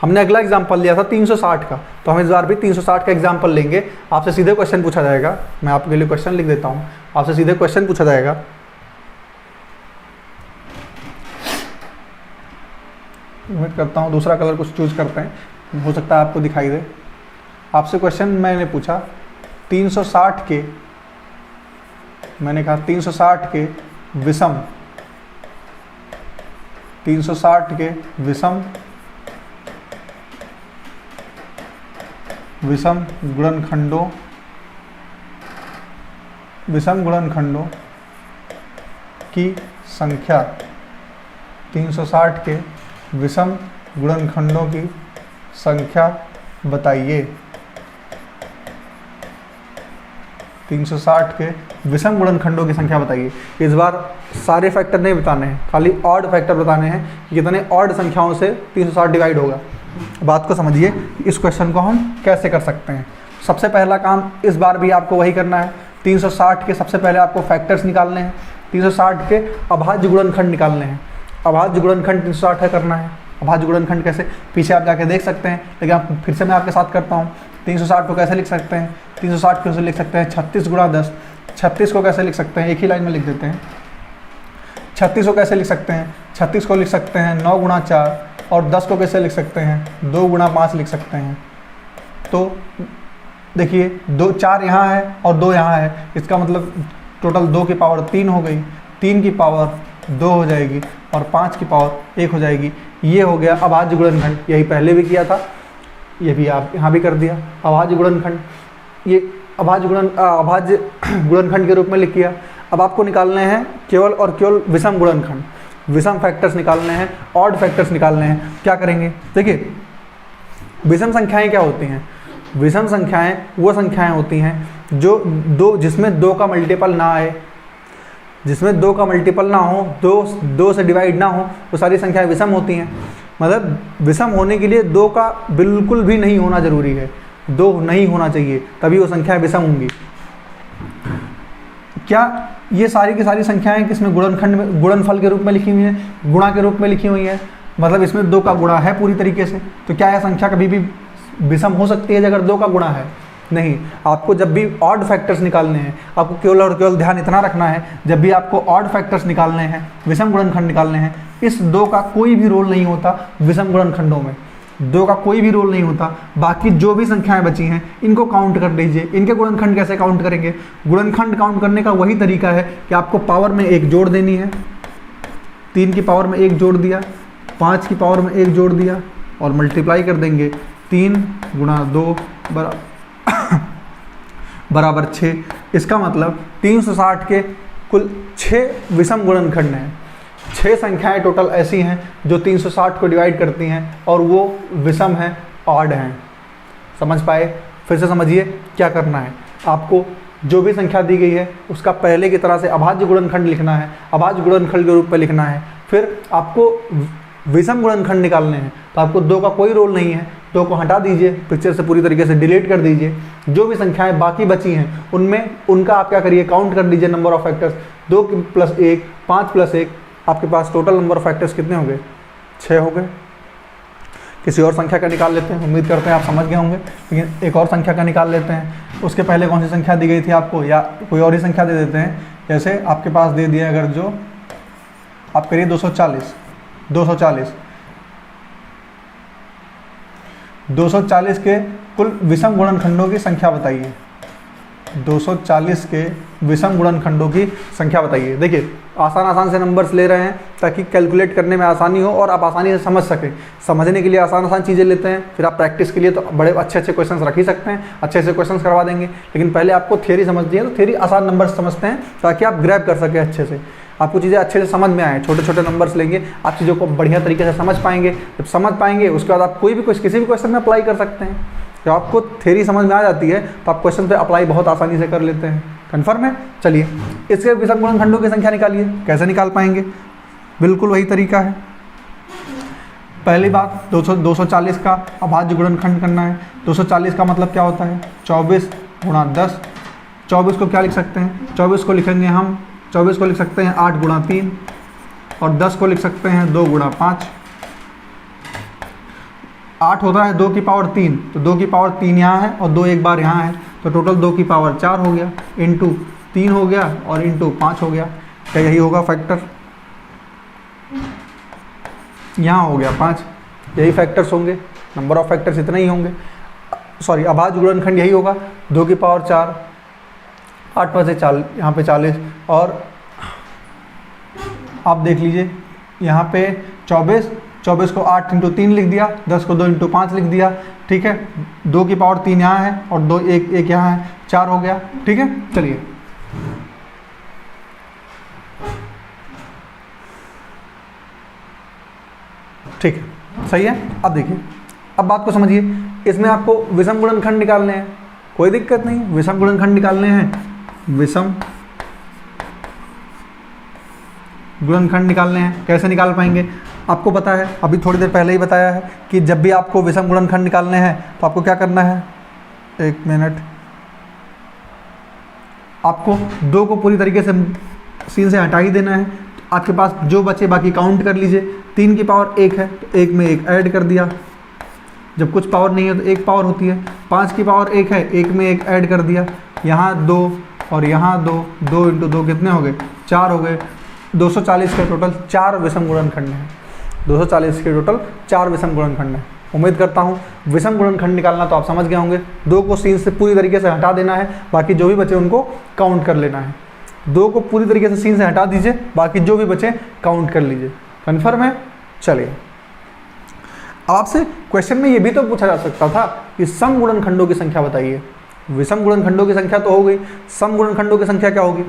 A: हमने अगला एग्जाम्पल लिया था 360 का, तो हम इस बार भी 360 का एग्जाम्पल लेंगे। आपसे सीधे क्वेश्चन पूछा जाएगा, मैं आपके लिए क्वेश्चन लिख देता हूं, आपसे सीधे क्वेश्चन पूछा जाएगा, उम्मीद करता हूं दूसरा कलर कुछ चूज करते हैं, हो सकता है आपको दिखाई दे। आपसे क्वेश्चन मैंने पूछा 360 के, मैंने कहा 360 के विषम, 360 के विषम गुणनखंडों की संख्या, 360 के विषम गुणनखंडों की संख्या बताइए। 360 के विषम गुणनखंडों की संख्या बताइए। इस बार सारे फैक्टर नहीं बताने हैं, खाली ऑड फैक्टर बताने हैं कि कितने ऑड संख्याओं से 360 डिवाइड होगा। बात को समझिए, इस क्वेश्चन को हम कैसे कर सकते हैं। सबसे पहला काम इस बार भी आपको वही करना है, 360 के सबसे पहले आपको फैक्टर्स निकालने हैं, 360 के अभाज्य गुणनखंड निकालने हैं। अभाज्य गुणनखंड 360 का करना है। अभाज्य गुणनखंड कैसे, पीछे आप जाके देख सकते हैं, लेकिन आप फिर से मैं आपके साथ करता हूँ। 360 को कैसे लिख सकते हैं, 360 को लिख सकते हैं 36 गुणा 10। 36 को कैसे लिख सकते हैं, एक ही लाइन में लिख देते हैं। 36 को कैसे लिख सकते हैं, 36 को लिख सकते हैं 9 गुणा 4, और 10 को कैसे लिख सकते हैं, 2 गुणा 5 लिख सकते हैं। तो देखिए 4 यहाँ है और 2 यहाँ है, इसका मतलब टोटल 2 की पावर 3 हो गई, 3 की पावर 2 हो जाएगी और 5 की पावर 1 हो जाएगी। ये हो गया अभाज्य गुणनखंड, यही पहले भी किया था, ये भी आप यहाँ भी कर दिया अभाज्य गुणनखंड। ये अभाज्य गुणनखंड के रूप में लिख किया। अब आपको निकालने हैं केवल और केवल विषम गुणनखंड, विषम फैक्टर्स निकालने हैं, ऑड फैक्टर्स निकालने हैं। क्या करेंगे, देखिए विषम संख्याएं क्या होती हैं, विषम संख्याएं वो संख्याएं होती हैं जो जिसमें 2 का मल्टीपल ना आए, जिसमें 2 का मल्टीपल ना हो, 2 से डिवाइड ना हो, वो सारी संख्याएं विषम होती हैं। मतलब विषम होने के लिए 2 का बिल्कुल भी नहीं होना जरूरी है, 2 नहीं होना चाहिए, तभी वो संख्याएं विषम होंगी। क्या ये सारी की सारी संख्याएं किसमें, गुणनखंड में, गुणनफल के रूप में लिखी हुई हैं, गुणा के रूप में लिखी हुई हैं, मतलब इसमें 2 का गुणा है पूरी तरीके से। तो क्या यह संख्या कभी भी विषम हो सकती है अगर 2 का गुणा है? नहीं। आपको जब भी ऑड फैक्टर्स निकालने हैं, आपको केवल और केवल ध्यान इतना रखना है, जब भी आपको ऑड फैक्टर्स निकालने हैं, विषम गुणनखंड निकालने हैं, इस 2 का कोई भी रोल नहीं होता विषम गुणनखंडों में। 2 का कोई भी रोल नहीं होता। बाकी जो भी संख्याएं बची हैं इनको काउंट कर लीजिए। इनके गुणनखंड कैसे काउंट करेंगे? गुणनखंड काउंट करने का वही तरीका है कि आपको पावर में 1 जोड़ देनी है। 3 की पावर में 1 जोड़ दिया, 5 की पावर में 1 जोड़ दिया और मल्टीप्लाई कर देंगे। 3 गुणा 2 बराबर 6। इसका मतलब 360 के कुल 6 विषम गुणनखंड हैं। 6 संख्याएं टोटल ऐसी हैं जो 360 को डिवाइड करती हैं और वो विषम हैं, ऑड हैं। समझ पाए? फिर से समझिए क्या करना है। आपको जो भी संख्या दी गई है उसका पहले की तरह से अभाज्य गुणनखंड लिखना है, अभाज्य गुणनखंड के रूप में लिखना है। फिर आपको विषम गुणनखंड निकालने हैं। तो आपको 2 का कोई रोल नहीं है, 2 को हटा दीजिए, पिक्चर से पूरी तरीके से डिलीट कर दीजिए। जो भी संख्याएं बाकी बची हैं उनमें उनका आप क्या करिए, काउंट कर लीजिए नंबर ऑफ फैक्टर्स। 2 + 1 5 + 1, आपके पास टोटल नंबर ऑफ फैक्टर्स कितने हो गए? 6 हो गए। किसी और संख्या का निकाल लेते हैं, उम्मीद करते हैं आप समझ गए होंगे। लेकिन एक और संख्या का निकाल लेते हैं। उसके पहले कौन सी संख्या दी गई थी आपको, या कोई और ही संख्या दे देते हैं। जैसे आपके पास दे दिया, अगर जो आप करिए 240 के कुल विषम गुणनखंडों की संख्या बताइए। 240 के विषम गुणनखंडों की संख्या बताइए। देखिए आसान से नंबर्स ले रहे हैं ताकि कैलकुलेट करने में आसानी हो और आप आसानी से समझ सकें। समझने के लिए आसान चीज़ें लेते हैं, फिर आप प्रैक्टिस के लिए तो बड़े अच्छे क्वेश्चंस रख ही सकते हैं, अच्छे क्वेश्चंस करवा देंगे। लेकिन पहले आपको थियरी समझनी है, तो थियरी आसान नंबर्स समझते हैं ताकि आप ग्रैब कर सकें अच्छे से, आपको चीज़ें अच्छे से समझ में आए। छोटे नंबर्स लेंगे, आप चीज़ों को बढ़िया तरीके से समझ पाएंगे। जब समझ पाएंगे उसके बाद आप कोई भी किसी भी क्वेश्चन में अप्लाई कर सकते हैं। जब आपको थ्योरी समझ में आ जाती है तो आप क्वेश्चन पे अप्लाई बहुत आसानी से कर लेते हैं। कन्फर्म है? चलिए इसके विषम गुणनखंडों की संख्या निकालिए। कैसे निकाल पाएंगे? बिल्कुल वही तरीका है। पहली बात 240 का अभाज्य गुणनखंड करना है। 240 का मतलब क्या होता है? 24 गुणा 10। 24 को क्या लिख सकते हैं? 24 को लिखेंगे हम, 24 को लिख सकते हैं 8 गुणा 3 और 10 को लिख सकते हैं 2 गुणा 5। 8 होता है 2 की पावर 3, तो 2 की पावर 3 यहाँ है और 2 एक बार यहाँ है, तो टोटल 2 की पावर 4 हो गया, इंटू 3 हो गया और इंटू 5 हो गया। क्या यही होगा फैक्टर? यहाँ हो गया 5, यही फैक्टर्स होंगे, नंबर ऑफ फैक्टर्स इतना ही होंगे। सॉरी, अभाज्य गुणनखंड यही होगा, 2 की पावर 4, 8 पर से 4, यहाँ पे 40 और आप देख लीजिए यहाँ पे 24 को 8 × 3 लिख दिया, 10 को 2 × 5 लिख दिया। ठीक है, 2 की पावर 3 यहाँ है और 2 एक यहाँ है, 4 हो गया। ठीक है, चलिए ठीक है, सही है। अब देखिए, अब बात को समझिए। इसमें आपको विषम गुणनखंड निकालने हैं, कोई दिक्कत नहीं, विषम गुणनखंड निकालने हैं, विषम गुणनखंड निकालने हैं। कैसे निकाल पाएंगे? आपको पता है, अभी थोड़ी देर पहले ही बताया है कि जब भी आपको विषम गुणनखंड निकालने हैं तो आपको क्या करना है, 1 मिनट, आपको 2 को पूरी तरीके से सीन से हटा ही देना है। आपके पास जो बचे बाकी काउंट कर लीजिए। 3 की पावर 1 है तो 1 में 1 ऐड कर दिया, जब कुछ पावर नहीं है तो 1 पावर होती है। 5 की पावर 1 है, 1 में 1 ऐड कर दिया, यहाँ 2 और यहाँ 2, 2 × 2 कितने हो गए? 4 हो गए। 240 के टोटल 4 विषम गुणनखंड हैं। 240 के टोटल 4 विषम गुणनखंड हैं। उम्मीद करता हूँ विषम गुणनखंड निकालना तो आप समझ गए होंगे। 2 को सीन से पूरी तरीके से हटा देना है, बाकी जो भी बचे उनको काउंट कर लेना है। 2 को पूरी तरीके से सीन से हटा दीजिए, बाकी जो भी बचे काउंट कर लीजिए। कन्फर्म है? चलिए, अब आपसे क्वेश्चन में ये भी तो पूछा जा सकता था कि सम गुणनखंडों की संख्या बताइए। विषम गुणनखंडों की संख्या तो हो गई, सम गुणनखंडों की संख्या क्या होगी?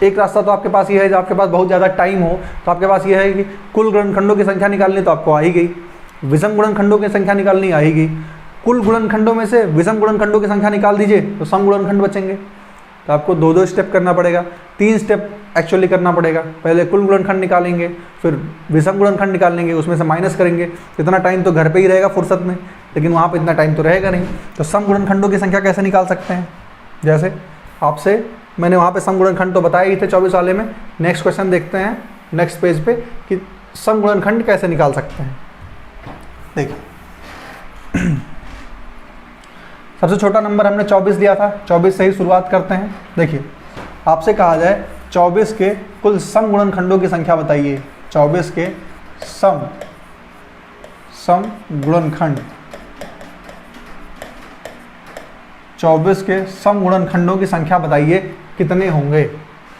A: एक रास्ता तो आपके पास ये है, जब आपके पास बहुत ज़्यादा टाइम हो तो आपके पास ये है कि कुल गुणनखंडों की संख्या निकालनी तो आपको आ ही गई, विषम गुणनखंडों की संख्या निकालनी आ ही गई। कुल गुणनखंडों में से विषम गुणनखंडों की संख्या निकाल दीजिए तो सम गुणनखंड बचेंगे। तो आपको 2 स्टेप करना पड़ेगा, 3 स्टेप एक्चुअली करना पड़ेगा। पहले कुल गुणनखंड निकालेंगे, फिर विषम गुणनखंड निकालेंगे, उसमें से माइनस करेंगे। इतना टाइम तो घर पे ही रहेगा फुर्सत में, लेकिन वहाँ पे इतना टाइम तो रहेगा नहीं। तो सम गुणनखंडों की संख्या कैसे निकाल सकते हैं? जैसे आपसे मैंने वहाँ पे सम गुणनखंड तो बताए ही थे 24 वाले में। नेक्स्ट क्वेश्चन देखते हैं नेक्स्ट पेज पे कि सम गुणनखंड कैसे निकाल सकते हैं। देखिए सबसे छोटा नंबर हमने 24 लिया था, 24 से ही शुरुआत करते हैं। देखिए आपसे कहा जाए 24 के कुल सम गुणनखंडों की संख्या बताइए। 24 के सम गुणनखंड, 24 के सम गुणनखंडों की संख्या बताइए कितने होंगे।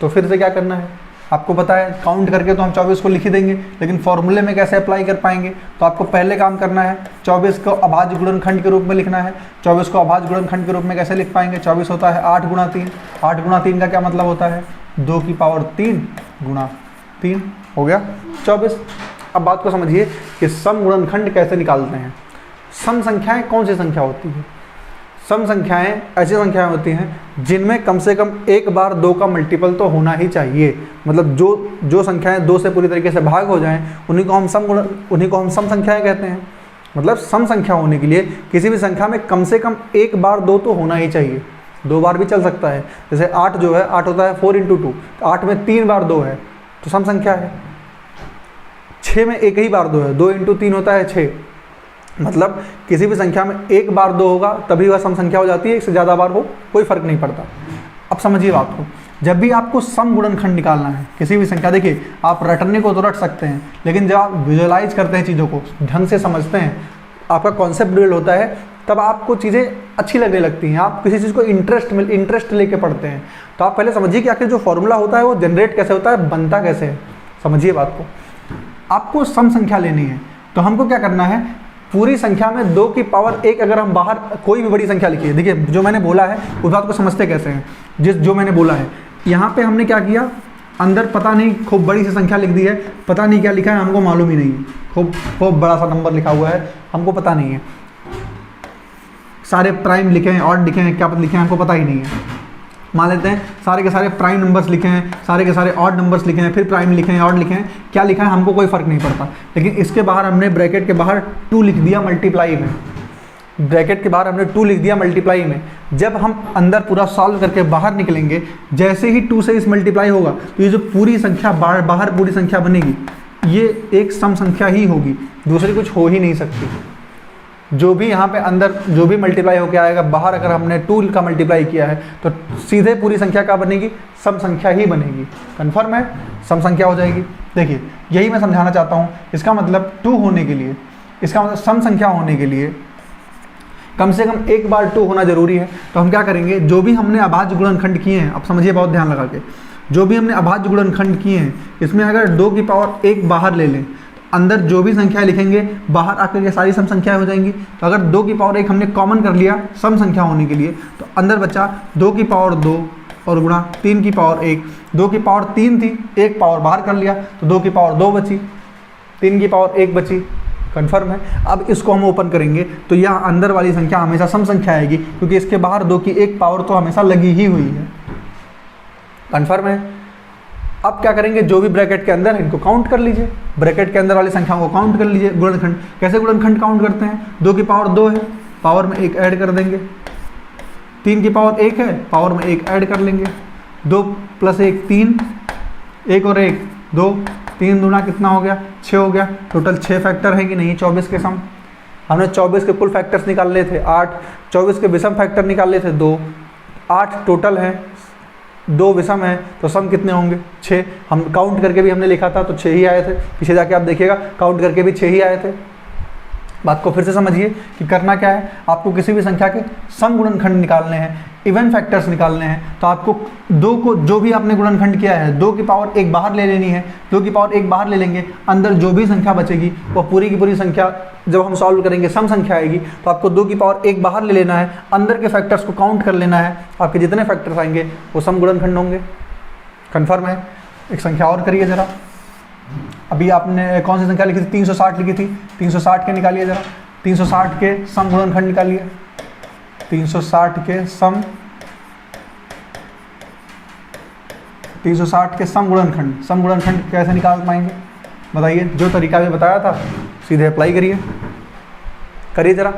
A: तो फिर से क्या करना है, आपको पता है काउंट करके तो हम 24 को लिख ही देंगे, लेकिन फॉर्मूले में कैसे अप्लाई कर पाएंगे। तो आपको पहले काम करना है 24 को अभाज्य गुणनखंड के रूप में लिखना है। 24 को अभाज्य गुणनखंड के रूप में कैसे लिख पाएंगे, 24 होता है 8 गुणा 3। 8 गुणा 3 का क्या मतलब होता है, 2 की पावर 3 गुणा 3 हो गया 24। अब बात को समझिए कि सम गुणनखंड कैसे निकालते हैं। सम संख्याएं कौन सी संख्या होती है, सम संख्याएं ऐसी संख्याएं होती हैं जिनमें कम से कम एक बार 2 का मल्टीपल तो होना ही चाहिए। मतलब जो संख्याएं 2 से पूरी तरीके से भाग हो जाएं उन्हीं को हम सम संख्याएं कहते हैं। मतलब सम संख्या होने के लिए किसी भी संख्या में कम से कम एक बार 2 तो होना ही चाहिए, 2 बार भी चल सकता है। जैसे 8 जो है 8 होता है 4 × 2, 8 में 3 बार 2 है तो सम संख्या है। 6 में एक ही बार 2 है, 2 × 3 होता है 6। मतलब किसी भी संख्या में एक बार 2 होगा तभी वह सम संख्या हो जाती है, इससे ज़्यादा बार हो कोई फर्क नहीं पड़ता। अब समझिए बात को, जब भी आपको सम गुणनखंड निकालना है किसी भी संख्या, देखिए आप रटने को तो रट सकते हैं, लेकिन जब आप विजुअलाइज करते हैं चीज़ों को, ढंग से समझते हैं, आपका कॉन्सेप्ट बिल्ड होता है, तब आपको चीज़ें अच्छी लगने लगती हैं। आप किसी चीज़ को इंटरेस्ट लेके पढ़ते हैं। तो आप पहले समझिए कि आखिर जो फॉर्मूला होता है वो जनरेट कैसे होता है, बनता कैसे है। समझिए बात को, आपको सम संख्या लेनी है तो हमको क्या करना है, पूरी संख्या में 2 की पावर 1 अगर हम बाहर कोई भी बड़ी संख्या लिखिए। देखिए जो मैंने बोला है उस बात को समझते कैसे हैं, जो मैंने बोला है यहाँ पे हमने क्या किया, अंदर पता नहीं खूब बड़ी सी संख्या लिख दी है, पता नहीं क्या लिखा है, हमको मालूम ही नहीं है, खूब बड़ा सा नंबर लिखा हुआ है, हमको पता नहीं है। सारे प्राइम लिखे हैं, ऑड लिखे हैं, क्या लिखे हैं हमको पता ही नहीं है। मान लेते हैं सारे के सारे प्राइम नंबर्स लिखे हैं, सारे के सारे ऑड नंबर्स लिखे हैं, फिर प्राइम लिखे हैं, ऑड लिखे हैं, क्या लिखा है हमको कोई फर्क नहीं पड़ता। लेकिन इसके बाहर हमने ब्रैकेट के बाहर 2 लिख दिया मल्टीप्लाई में, ब्रैकेट के बाहर हमने 2 लिख दिया मल्टीप्लाई में। जब हम अंदर पूरा सॉल्व करके बाहर निकलेंगे, जैसे ही 2 से इस मल्टीप्लाई होगा तो ये जो पूरी संख्या बाहर पूरी संख्या बनेगी, ये एक सम संख्या ही होगी, दूसरी कुछ हो ही नहीं सकती। जो भी यहाँ पे अंदर जो भी मल्टीप्लाई होकर आएगा, बाहर अगर हमने 2 का मल्टीप्लाई किया है तो सीधे पूरी संख्या क्या बनेगी, सम संख्या ही बनेगी। कन्फर्म है, सम संख्या हो जाएगी। देखिए यही मैं समझाना चाहता हूँ। इसका मतलब 2 होने के लिए, इसका मतलब सम संख्या होने के लिए कम से कम एक बार 2 होना जरूरी है। तो हम क्या करेंगे, जो भी हमने अभाज्य गुणनखंड किए हैं, अब समझिए बहुत ध्यान लगा के, जो भी हमने अभाज्य गुणनखंड किए हैं इसमें अगर 2 की पावर 1 बाहर ले लें, अंदर जो भी संख्या लिखेंगे बाहर आकर के सारी सम संख्याएं हो जाएंगी। तो अगर 2 की पावर 1 हमने कॉमन कर लिया सम संख्या होने के लिए, तो अंदर बचा 2 की पावर 2 और गुणा 3 की पावर 1। 2 की पावर 3 थी, 1 पावर बाहर कर लिया तो 2 की पावर 2 बची, 3 की पावर 1 बची। कन्फर्म है। अब इसको हम ओपन करेंगे तो यह अंदर वाली संख्या हमेशा सम संख्या आएगी, क्योंकि इसके बाहर 2 की 1 पावर तो हमेशा लगी ही हुई है। कन्फर्म है। अब क्या करेंगे, जो भी ब्रैकेट के अंदर है इनको काउंट कर लीजिए, ब्रैकेट के अंदर वाली संख्याओं को काउंट कर लीजिए। गुणनखंड कैसे गुणनखंड काउंट करते हैं, 2 की पावर 2 है, पावर में 1 ऐड कर देंगे। 3 की पावर 1 है, पावर में 1 ऐड कर लेंगे। 2 + 1 3, 1 और 1 2, 3 दूना कितना हो गया, 6 हो गया। टोटल 6 फैक्टर है कि नहीं 24 के सम। हमने 24 के कुल फैक्टर्स निकाल लिए थे 8, 24 के विषम फैक्टर निकाल लिए थे 2, 8 टोटल है, 2 विषम है, तो सम कितने होंगे 6। हम काउंट करके भी हमने लिखा था तो 6 ही आए थे, पीछे जाके आप देखिएगा काउंट करके भी 6 ही आए थे। बात को फिर से समझिए कि करना क्या है, आपको किसी भी संख्या के सम गुणनखंड निकालने हैं, इवन फैक्टर्स निकालने हैं। तो आपको 2 को जो भी आपने गुणनखंड किया है 2 की पावर 1 बाहर ले लेनी है, 2 की पावर 1 बाहर ले लेंगे, अंदर जो भी संख्या बचेगी वो पूरी की पूरी संख्या जब हम सॉल्व करेंगे सम संख्या आएगी। तो आपको 2 की पावर 1 बाहर ले लेना है, अंदर के फैक्टर्स को काउंट कर लेना है, आपके जितने फैक्टर्स आएंगे वो सम गुणनखंड होंगे। कन्फर्म है। एक संख्या और करिए ज़रा, अभी आपने कौन सी संख्या लिखी थी, 360 लिखी थी, 360 के निकालिए ज़रा, 360 के सम गुणनखंड निकालिए। 360 के सम, 360 के सम गुणनखंड कैसे निकाल पाएंगे बताइए। जो तरीका भी बताया था सीधे अप्लाई करिए जरा।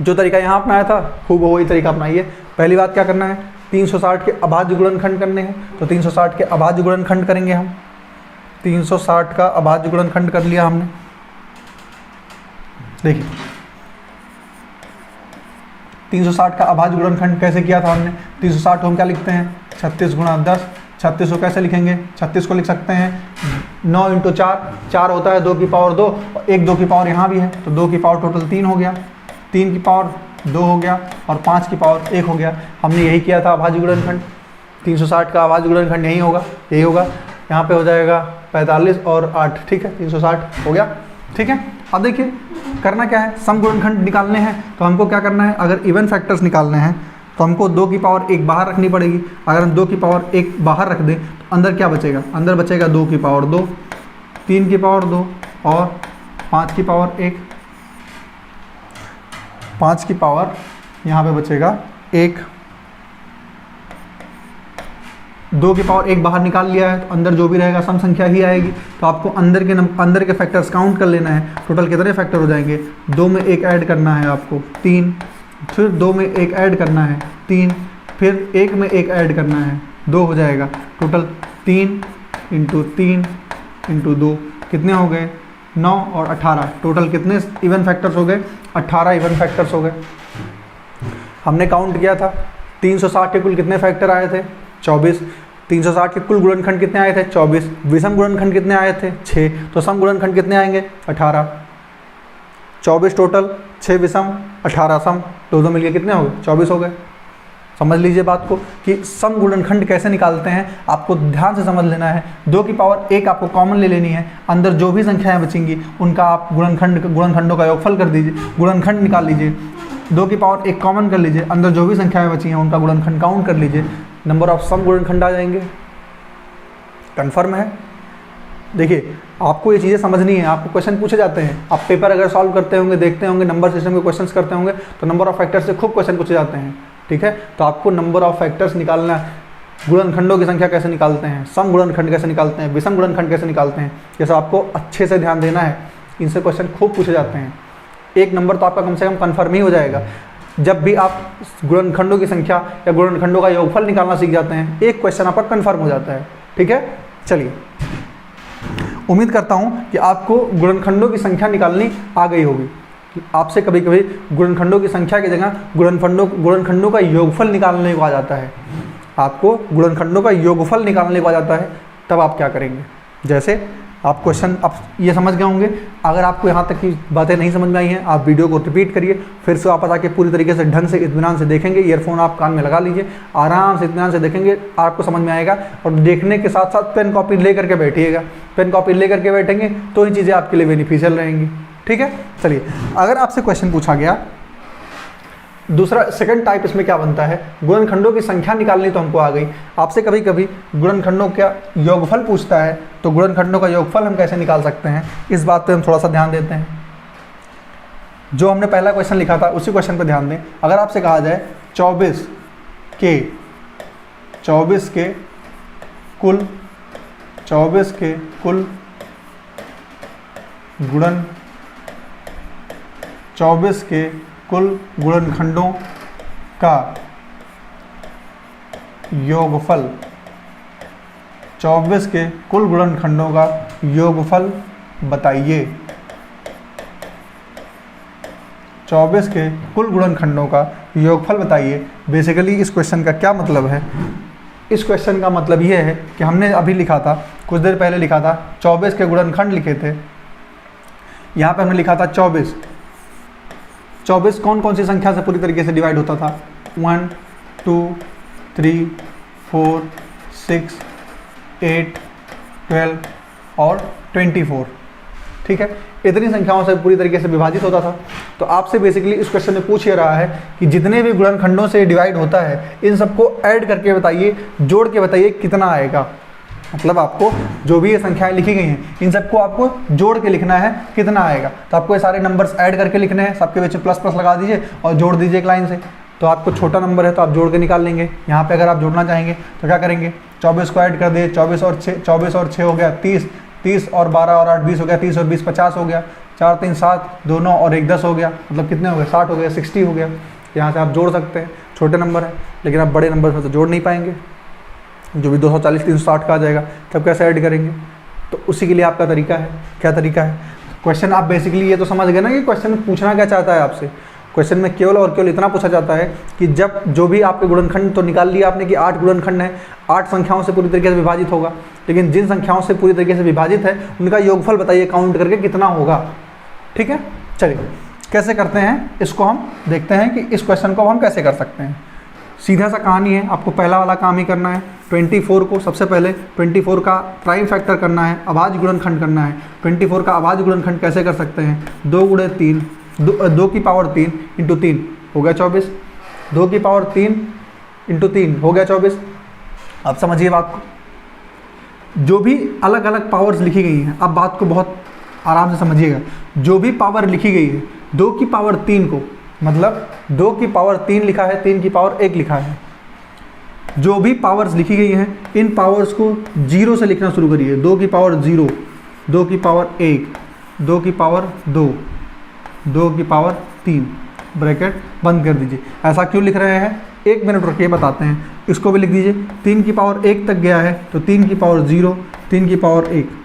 A: जो तरीका यहाँ अपनाया था खूब वही तरीका अपनाइए। पहली बात क्या करना है, 360 के अभाज्य गुणनखंड करने हैं, तो 360 के अभाज्य गुणनखंड करेंगे हम। 360 का अभाज्य गुणनखंड कर लिया हमने। देखिए 360 का अभाज्य गुणनखंड कैसे किया था हमने, 360 को हम क्या लिखते हैं 36 × 10, 36 को कैसे लिखेंगे, 36 को लिख सकते हैं 9 × 4, 4 होता है 2 की पावर 2, और एक 2 की पावर यहाँ भी है, तो 2 की पावर टोटल 3 हो गया, 3 की पावर 2 हो गया, और 5 की पावर 1 हो गया। हमने यही किया था अभाज्य गुणनखंड, 360 का अभाज्य गुणनखंड यही होगा, यही होगा। यहाँ पे हो जाएगा 45 और 8, ठीक है, 360 हो गया, ठीक है। अब देखिए करना क्या है, सम गुणनखंड निकालने हैं, तो हमको क्या करना है, अगर इवन फैक्टर्स निकालने हैं तो हमको 2 की पावर 1 बाहर रखनी पड़ेगी। अगर हम 2 की पावर 1 बाहर रख दें तो अंदर क्या बचेगा, अंदर बचेगा 2 की पावर 2, 3 की पावर 2 और 5 की पावर 1, 5 की पावर यहाँ पे बचेगा 1, 2 की पावर 1 बाहर निकाल लिया है तो अंदर जो भी रहेगा सम संख्या ही आएगी। तो आपको अंदर के फैक्टर्स काउंट कर लेना है, टोटल कितने फैक्टर हो जाएंगे, 2 में 1 ऐड करना है आपको 3, फिर 2 में 1 ऐड करना है 3, फिर 1 में 1 ऐड करना है 2 हो जाएगा, टोटल 3 × 3 × 2 कितने हो गए, 9 और 18, टोटल कितने इवन फैक्टर्स हो गए, 18 इवन फैक्टर्स हो गए। हमने काउंट किया था 360 के कुल कितने फैक्टर आए थे, 24, 360 के कुल गुणनखंड कितने आए थे, 24, विषम गुणनखंड कितने आए थे, 6, तो सम गुणनखंड कितने आएंगे, 18, 24 टोटल, 6 विषम, 18 सम, दो मिलके कितने हो गए, 24 हो गए। समझ लीजिए बात को कि सम गुणनखंड कैसे निकालते हैं, आपको ध्यान से समझ लेना है। 2 की पावर 1 आपको कॉमन ले लेनी है, अंदर जो भी संख्याएं बचेंगी उनका आप गुणनखंडों का योगफल कर दीजिए, गुणनखंड निकाल लीजिए। 2 की पावर 1 कॉमन कर लीजिए, अंदर जो भी संख्याएं बची हैं उनका गुणनखंड काउंट कर लीजिए, नंबर ऑफ सम गुणनखंड आ जाएंगे। कन्फर्म है। देखिए आपको ये चीज़ें समझनी है, आपको क्वेश्चन पूछे जाते हैं, आप पेपर अगर सॉल्व करते होंगे, देखते होंगे, नंबर सिस्टम के क्वेश्चंस करते होंगे तो नंबर ऑफ फैक्टर्स से खूब क्वेश्चन पूछे जाते हैं, ठीक है। तो आपको नंबर ऑफ फैक्टर्स निकालना, गुणनखंडों की संख्या कैसे निकालते हैं, सम गुणनखंड कैसे निकालते हैं, विषम गुणनखंड कैसे निकालते हैं, ये सब आपको अच्छे से ध्यान देना है। इनसे क्वेश्चन खूब पूछे जाते हैं। 1 नंबर तो आपका कम से कम कन्फर्म ही हो जाएगा। जब भी आप गुणनखंडों की संख्या या गुणनखंडों का योगफल निकालना सीख जाते हैं, एक क्वेश्चन आपका कन्फर्म हो जाता है, ठीक है। चलिए, उम्मीद करता हूं कि आपको गुणनखंडों की संख्या निकालनी आ गई होगी। आपसे कभी कभी गुणनखंडों की संख्या की जगह गुणनखंडों का योगफल निकालने को आ जाता है, आपको गुणनखंडों का योगफल निकालने को आ जाता है, तब आप क्या करेंगे। जैसे आप क्वेश्चन आप ये समझ गए होंगे। अगर आपको यहाँ तक की बातें नहीं समझ में आई हैं, आप वीडियो को रिपीट करिए, फिर से वापस आके पूरी तरीके से ढंग से इत्मीनान से देखेंगे। ईयरफोन आप कान में लगा लीजिए, आराम से इत्मीनान से देखेंगे, आपको समझ में आएगा। और देखने के साथ साथ पेन कॉपी ले करके बैठिएगा, पेन कॉपी ले करके बैठेंगे तो ये चीज़ें आपके लिए बेनिफिशियल रहेंगी, ठीक है। चलिए, अगर आपसे क्वेश्चन पूछा गया, दूसरा सेकंड टाइप इसमें क्या बनता है, गुणनखंडों की संख्या निकालनी तो हमको आ गई। आपसे कभी कभी गुणनखंडों का योगफल पूछता है, तो गुणनखंडों का योगफल हम कैसे निकाल सकते हैं, इस बात पे हम थोड़ा सा ध्यान देते हैं। जो हमने पहला क्वेश्चन लिखा था उसी क्वेश्चन पे ध्यान दें। अगर आपसे कहा जाए 24 के कुल 24 के कुल गुणन 24 के कुल गुणनखंडों का योगफल, 24 के कुल गुणनखंडों का योगफल बताइए। 24 के कुल गुणनखंडों का योगफल बताइए। बेसिकली इस क्वेश्चन का क्या मतलब है, इस क्वेश्चन का मतलब ये है कि हमने अभी लिखा था, कुछ देर पहले लिखा था 24 के गुणनखंड लिखे थे। यहाँ पे हमने लिखा था 24 कौन कौन सी संख्या से पूरी तरीके से डिवाइड होता था, 1 2 3 4 6 8 12 और 24, ठीक है। इतनी संख्याओं से पूरी तरीके से विभाजित होता था। तो आपसे बेसिकली इस क्वेश्चन में पूछ ये रहा है कि जितने भी गुणनखंडों से डिवाइड होता है, इन सबको ऐड करके बताइए, जोड़ के बताइए कितना आएगा। मतलब आपको जो भी ये संख्याएं लिखी गई हैं, इन सबको आपको जोड़ के लिखना है, कितना आएगा। तो आपको ये सारे नंबर्स ऐड करके लिखने हैं, सबके बीच प्लस प्लस लगा दीजिए और जोड़ दीजिए एक लाइन से। तो आपको छोटा नंबर है तो आप जोड़ के निकाल लेंगे। यहाँ पे अगर आप जोड़ना चाहेंगे तो क्या करेंगे, 24 को ऐड कर दिए, 24 और 6 हो गया 30, 30 और 12 और 8 20 हो गया, 30 और 20 50 हो गया, 4 3 7, 2 9 और 1 10 हो गया। मतलब कितने हो गए, 60 हो गया, 60 हो गया। यहाँ से आप जोड़ सकते हैं, छोटे नंबर है, लेकिन आप बड़े नंबर में तो जोड़ नहीं पाएंगे, जो भी 240 360 का आ जाएगा, तब कैसे ऐड करेंगे। तो उसी के लिए आपका तरीका है। क्या तरीका है, क्वेश्चन आप बेसिकली ये तो समझ गए ना कि क्वेश्चन पूछना क्या चाहता है आपसे। क्वेश्चन में केवल और केवल इतना पूछा जाता है कि जब जो भी आपके गुणनखंड तो निकाल लिया आपने कि 8 गुणनखंड है, 8 संख्याओं से पूरी तरीके से विभाजित होगा, लेकिन जिन संख्याओं से पूरी तरीके से विभाजित है उनका योगफल बताइए काउंट करके कितना होगा। ठीक है, चलिए कैसे करते हैं इसको हम देखते हैं कि इस क्वेश्चन को हम कैसे कर सकते हैं। सीधा सा कहानी है, आपको पहला वाला काम ही करना है। 24 को सबसे पहले 24 का प्राइम फैक्टर करना है, अभाज्य गुणनखंड करना है। 24 का अभाज्य गुणनखंड कैसे कर सकते हैं, 2 गुणे 3, 2 की पावर 3 इंटू 3 हो गया 24, 2 की पावर 3 इंटू 3 हो गया 24। अब समझिए बात को, जो भी अलग अलग पावर्स लिखी गई हैं, अब बात को बहुत आराम से समझिएगा। जो भी पावर लिखी गई है 2 की पावर 3 को, मतलब 2 की पावर 3 लिखा है, 3 की पावर 1 लिखा है, जो भी पावर्स लिखी गई हैं इन पावर्स को 0 से लिखना शुरू करिए। 2 की पावर 0, 2 की पावर 1, 2 की पावर 2, 2 की पावर 3, ब्रैकेट बंद कर दीजिए। ऐसा क्यों लिख रहे हैं, 1 मिनट रुकिए बताते हैं। इसको भी लिख दीजिए, 3 की पावर 1 तक गया है तो 3 की पावर 0, 3 की पावर 1।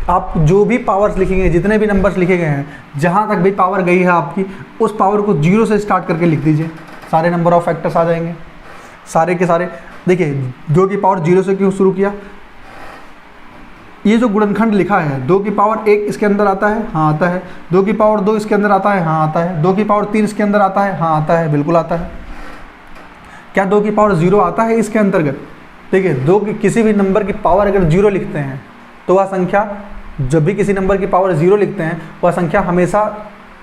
A: आप जो भी पावर्स लिखेंगे, जितने भी नंबर्स लिखे गए हैं, जहाँ तक भी पावर गई है आपकी, उस पावर को 0 से स्टार्ट करके लिख दीजिए। सारे नंबर ऑफ फैक्टर्स आ जाएंगे, सारे के सारे। देखिए 2 की पावर 0 से क्यों शुरू किया, ये जो गुणनखंड लिखा है 2 की पावर 1 इसके अंदर आता है, हाँ आता है। 2 की पावर 2 इसके अंदर आता है, हाँ आता है। 2 की पावर 3 इसके अंदर आता है, हाँ आता है, बिल्कुल आता है। क्या 2 की पावर 0 आता है इसके अंतर्गत? देखिए 2 की किसी भी नंबर की पावर अगर 0 लिखते हैं तो वह संख्या, जब भी किसी नंबर की पावर 0 लिखते हैं वह संख्या हमेशा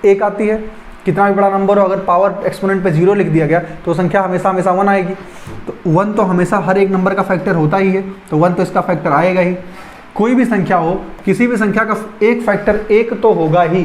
A: 1 आती है। कितना भी बड़ा नंबर हो, अगर पावर एक्सपोनेंट पे 0 लिख दिया गया तो संख्या हमेशा हमेशा 1 आएगी। तो 1 तो हमेशा हर एक नंबर का फैक्टर होता ही है, तो 1 तो इसका फैक्टर आएगा ही। कोई भी संख्या हो, किसी भी संख्या का एक फैक्टर 1 तो होगा ही,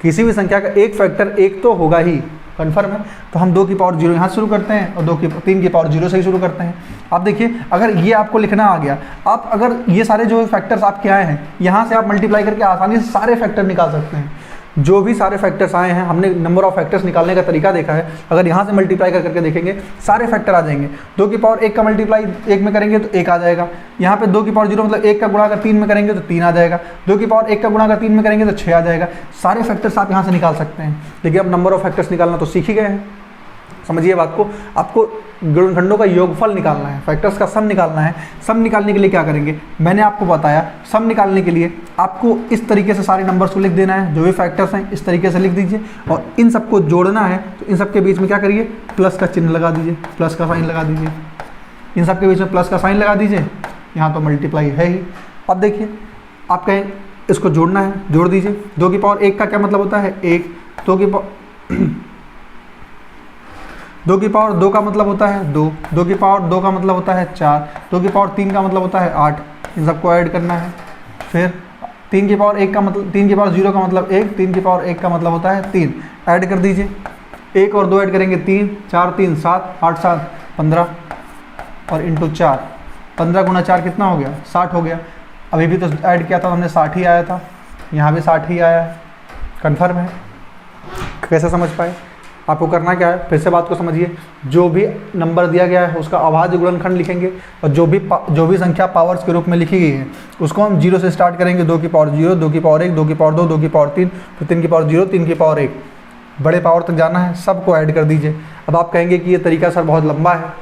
A: किसी भी संख्या का एक फैक्टर 1 तो होगा ही, कन्फर्म है। तो हम 2 की पावर 0 यहाँ शुरू करते हैं और 3 की पावर 0 से ही शुरू करते हैं। आप देखिए अगर ये आपको लिखना आ गया, आप अगर ये सारे जो फैक्टर्स आपके आए हैं यहाँ से आप मल्टीप्लाई करके आसानी से सारे फैक्टर निकाल सकते हैं। जो भी सारे फैक्टर्स आए हैं, हमने नंबर ऑफ फैक्टर्स निकालने का तरीका देखा है, अगर यहाँ से मल्टीप्लाई करके देखेंगे सारे फैक्टर आ जाएंगे। 2 की पावर 1 का मल्टीप्लाई 1 में करेंगे तो 1 आ जाएगा। यहाँ पे 2 की पावर 0 मतलब 1 का गुणा अगर 3 में करेंगे तो 3 आ जाएगा। 2 की पावर 1 का गुणा अगर 3 में करेंगे तो 6 आ जाएगा। सारे फैक्टर्स आप यहाँ से निकाल सकते हैं। देखिए अब नंबर ऑफ फैक्टर्स निकालना तो सीख ही गए हैं, समझिए बात को। आपको गुणनखंडों का योगफल निकालना है, फैक्टर्स का सम निकालना है। सम निकालने के लिए क्या करेंगे, मैंने आपको बताया। सम निकालने के लिए आपको इस तरीके से सारे नंबर्स को लिख देना है, जो भी फैक्टर्स हैं इस तरीके से लिख दीजिए और इन सबको जोड़ना है। तो इन सबके बीच में क्या करिए, प्लस का चिन्ह लगा दीजिए, प्लस का साइन लगा दीजिए। इन सबके बीच में प्लस का साइन लगा दीजिए, यहाँ तो मल्टीप्लाई है ही। अब देखिए आप कहें इसको जोड़ना है, जोड़ दीजिए। 2 की पावर 1 का क्या मतलब होता है, 1। 2 की पावर 2 का मतलब होता है 2। 2 की पावर 2 का मतलब होता है 4। 2 की पावर 3 का मतलब होता है 8। इन सबको ऐड करना है। फिर 3 की पावर 1 का मतलब, 3 की पावर 0 का मतलब 1, 3 की पावर 1 का मतलब होता है 3। ऐड कर दीजिए, 1 और 2 ऐड करेंगे 3, 4 3 7, 8 7 15 और इंटू 4। 15 गुना 4 कितना हो गया, 60 हो गया। अभी भी तो ऐड किया था हमने, 60 ही आया था, यहाँ भी 60 ही आया है। कन्फर्म है? कैसे समझ पाए? आपको करना क्या है, फिर से बात को समझिए। जो भी नंबर दिया गया है उसका अभाज्य गुणनखंड लिखेंगे और जो भी संख्या पावर्स के रूप में लिखी गई है उसको हम 0 से स्टार्ट करेंगे। 2 की पावर 0, 2 की पावर 1, 2 की पावर 2, 2 की पावर 3, फिर 3 की पावर 0, 3 की पावर 1। बड़े पावर तक जाना है, सबको ऐड कर दीजिए। अब आप कहेंगे कि ये तरीका सर बहुत लंबा है।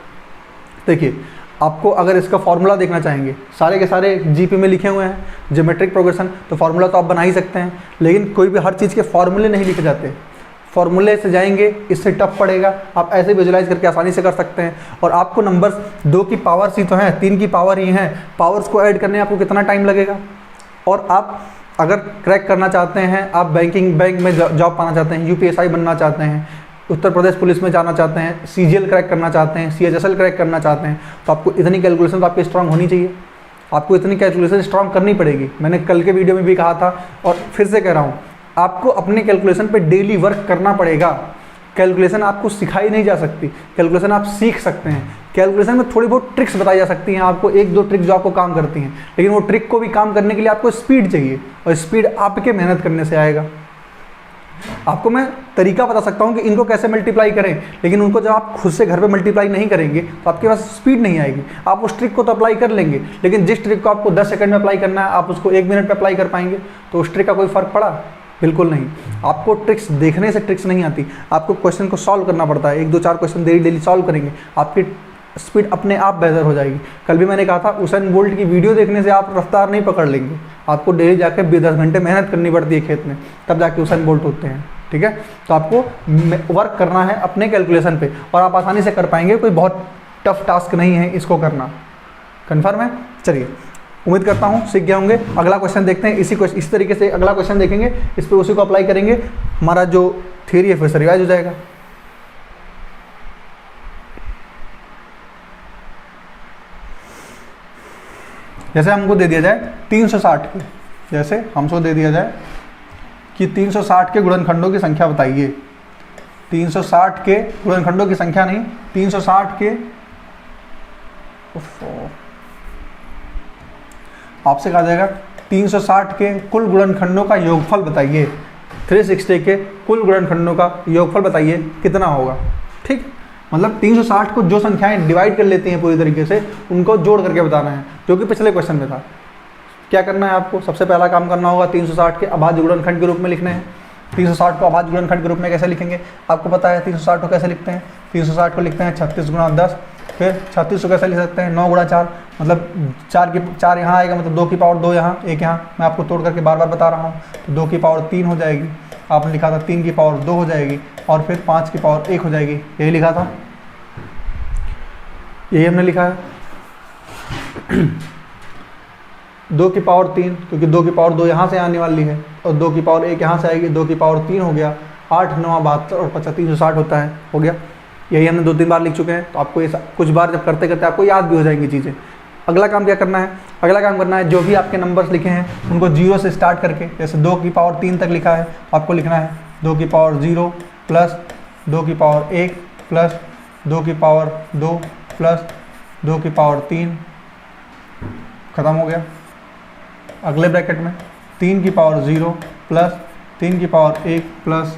A: देखिए आपको अगर इसका फॉर्मूला देखना चाहेंगे, सारे के सारे जीपी में लिखे हुए हैं, ज्योमेट्रिक प्रोग्रेशन, तो फार्मूला तो आप बना ही सकते हैं, लेकिन कोई भी हर चीज़ के फॉर्मूले नहीं लिखे जाते। फॉर्मूले से जाएंगे इससे टफ पड़ेगा, आप ऐसे विजुलाइज करके आसानी से कर सकते हैं। और आपको नंबर्स 2 की पावर्स ही तो हैं, 3 की पावर ही हैं, पावर्स को ऐड करने आपको कितना टाइम लगेगा। और आप अगर क्रैक करना चाहते हैं, आप बैंक में जॉब पाना चाहते हैं, यूपीएसआई बनना चाहते हैं, उत्तर प्रदेश पुलिस में जाना चाहते हैं, सीजीएल क्रैक करना चाहते हैं, सीएचएसएल क्रैक करना चाहते हैं, तो आपको इतनी कैलकुलेशन तो आपकी स्ट्रांग होनी चाहिए। आपको इतनी कैलकुलेशन स्ट्रांग करनी पड़ेगी। मैंने कल के वीडियो में भी कहा था और फिर से कह रहा हूँ, आपको अपने कैलकुलेशन पे डेली वर्क करना पड़ेगा। कैलकुलेशन आपको सिखाई नहीं जा सकती, कैलकुलेशन आप सीख सकते हैं। कैलकुलेशन में थोड़ी बहुत ट्रिक्स बताई जा सकती हैं आपको, 1-2 ट्रिक्स जो आपको काम करती हैं, लेकिन वो ट्रिक को भी काम करने के लिए आपको स्पीड चाहिए और स्पीड आपके मेहनत करने से आएगा। आपको मैं तरीका बता सकता हूँ कि इनको कैसे मल्टीप्लाई करें, लेकिन उनको जब आप खुद से घर पे मल्टीप्लाई नहीं करेंगे तो आपके पास स्पीड नहीं आएगी। आप उस ट्रिक को तो अप्लाई कर लेंगे, लेकिन जिस ट्रिक को आपको 10 सेकंड में अप्लाई करना है आप उसको 1 मिनट में अप्लाई कर पाएंगे, तो उस ट्रिक का कोई फ़र्क पड़ा? बिल्कुल नहीं। आपको ट्रिक्स देखने से ट्रिक्स नहीं आती, आपको क्वेश्चन को सॉल्व करना पड़ता है। 1-2-4 क्वेश्चन डेली सॉल्व करेंगे, आपकी स्पीड अपने आप बेहतर हो जाएगी। कल भी मैंने कहा था उसेन बोल्ट की वीडियो देखने से आप रफ्तार नहीं पकड़ लेंगे, आपको डेली जाकर 10 घंटे मेहनत करनी पड़ती है खेत में, तब जाके उसेन बोल्ट होते हैं। ठीक है, तो आपको वर्क करना है अपने कैलकुलेशन पे और आप आसानी से कर पाएंगे, कोई बहुत टफ टास्क नहीं है इसको करना। कन्फर्म है? चलिए, उम्मीद करता हूँ सीख गए होंगे। अगला क्वेश्चन देखते हैं, इस तरीके से अगला क्वेश्चन देखेंगे, इस पर उसी को अप्लाई करेंगे, हमारा जो थ्योरी है फिर से रिवाइज हो जाएगा। जैसे हमको दे दिया जाए 360 के, जैसे हमको दे दिया जाए कि 360 के गुणनखंडों की संख्या बताइए। 360 के गुणनखंडों की संख्या नहीं, 360 के आपसे कहा जाएगा 360 के कुल गुणनखंडों का योगफल बताइए। 360 के कुल गुणनखंडों का योगफल बताइए कितना होगा। ठीक, मतलब 360 को जो संख्याएं डिवाइड कर लेती हैं पूरी तरीके से, उनको जोड़ करके बताना है, जो कि पिछले क्वेश्चन में था। क्या करना है आपको? सबसे पहला काम करना होगा 360 के अभाज्य गुणनखंड के रूप में लिखने हैं। 360 को अभाज्य गुणनखंड के रूप में कैसे लिखेंगे? आपको पता है 360 को कैसे लिखते हैं? 360 को लिखते हैं 36 गुणा 10। फिर 36 को कैसे लिख सकते हैं? 9 गुणा 4, मतलब 4 यहाँ आएगा, मतलब 2 की पावर 2 यहाँ, 1 यहाँ। मैं आपको तोड़ करके बार बार बता रहा हूँ। तो 2 की पावर 3 हो जाएगी, आपने लिखा था 3 की पावर 2 हो जाएगी, और फिर 5 की पावर 1 हो जाएगी। यही लिखा था, यही हमने लिखा है। 2 की पावर 3, क्योंकि 2 की पावर 2 यहाँ से आने वाली है, और 2 की पावर 1 यहाँ से आएगी। 2 की पावर 3 हो गया, 8 9 72 और 50 360 होता है, हो गया। यही हमने 2-3 बार लिख चुके हैं, तो आपको ये कुछ बार जब करते करते आपको याद भी हो जाएंगी चीज़ें। अगला काम क्या करना है? अगला काम करना है जो भी आपके नंबर्स लिखे हैं उनको 0 से स्टार्ट करके, जैसे 2 की पावर 3 तक लिखा है, आपको लिखना है 2 की पावर 0 प्लस 2 की पावर 1 प्लस 2 की पावर 2 प्लस 2 की पावर 3, ख़त्म हो गया। अगले ब्रैकेट में 3 की पावर 0 प्लस 3 की पावर 1 प्लस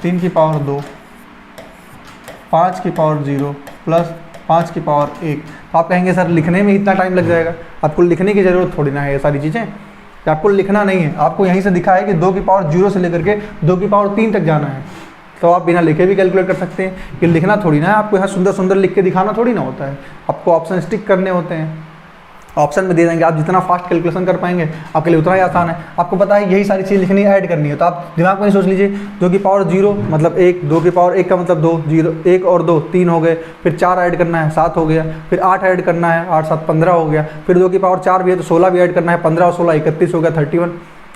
A: 3 की पावर 2, 5 की पावर 0 प्लस 5 की पावर 1। तो आप कहेंगे सर लिखने में इतना टाइम लग जाएगा। आपको लिखने की ज़रूरत थोड़ी ना है, ये सारी चीज़ें आपको लिखना नहीं है। आपको यहीं से दिखा है कि 2 की पावर 0 से लेकर के 2 की पावर 3 तक जाना है, तो आप बिना लिखे भी कैलकुलेट कर सकते हैं। कि लिखना थोड़ी ना है, आपको यहाँ सुंदर सुंदर लिख के दिखाना थोड़ी ना होता है, आपको ऑप्शन स्टिक करने होते हैं। ऑप्शन में दे देंगे, आप जितना फास्ट कैलकुलेशन कर पाएंगे आपके लिए उतना ही आसान है। आपको पता है यही सारी चीज़ लिखनी है, ऐड करनी है, तो आप दिमाग में नहीं सोच लीजिए 2 की पावर 0 मतलब 1, 2 की पावर 1 का मतलब 2, 0 1 और 2 3 हो गए, फिर 4 ऐड करना है 7 हो गया, फिर 8 ऐड करना है 8 7 15 हो गया, फिर 2 की पावर 4 भी है तो 16 भी ऐड करना है, 15 और 16 31 हो गया, 31।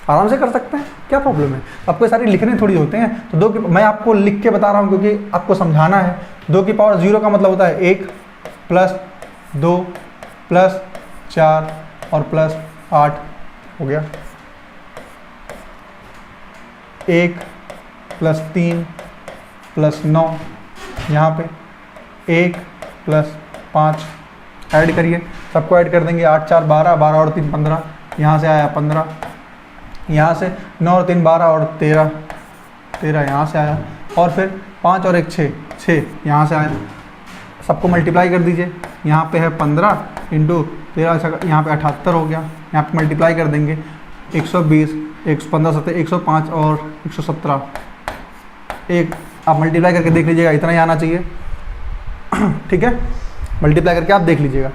A: आराम से कर सकते हैं, क्या प्रॉब्लम है? आपको सारे लिखने थोड़ी होते हैं। तो 2 की मैं आपको लिख के बता रहा हूँ क्योंकि आपको समझाना है। 2 की पावर 0 का मतलब होता है 1 प्लस 2 प्लस 4 और प्लस 8 हो गया, 1 प्लस 3 प्लस 9, यहाँ पे 1 प्लस 5 ऐड करिए, सबको ऐड कर देंगे। 8 4 12, 12 और 3 15, यहाँ से आया 15, यहाँ से 9 और 3 12 और 13, 13 यहाँ से आया, और फिर 5 और 1 6, 6 यहाँ से आया। सबको मल्टीप्लाई कर दीजिए, यहाँ पे है 15 इंटू 13, यहाँ पे 78 हो गया। यहाँ पे मल्टीप्लाई कर देंगे 120, 115 7 105 और 117। एक आप मल्टीप्लाई करके देख लीजिएगा, इतना ही आना चाहिए। ठीक है, मल्टीप्लाई करके आप देख लीजिएगा।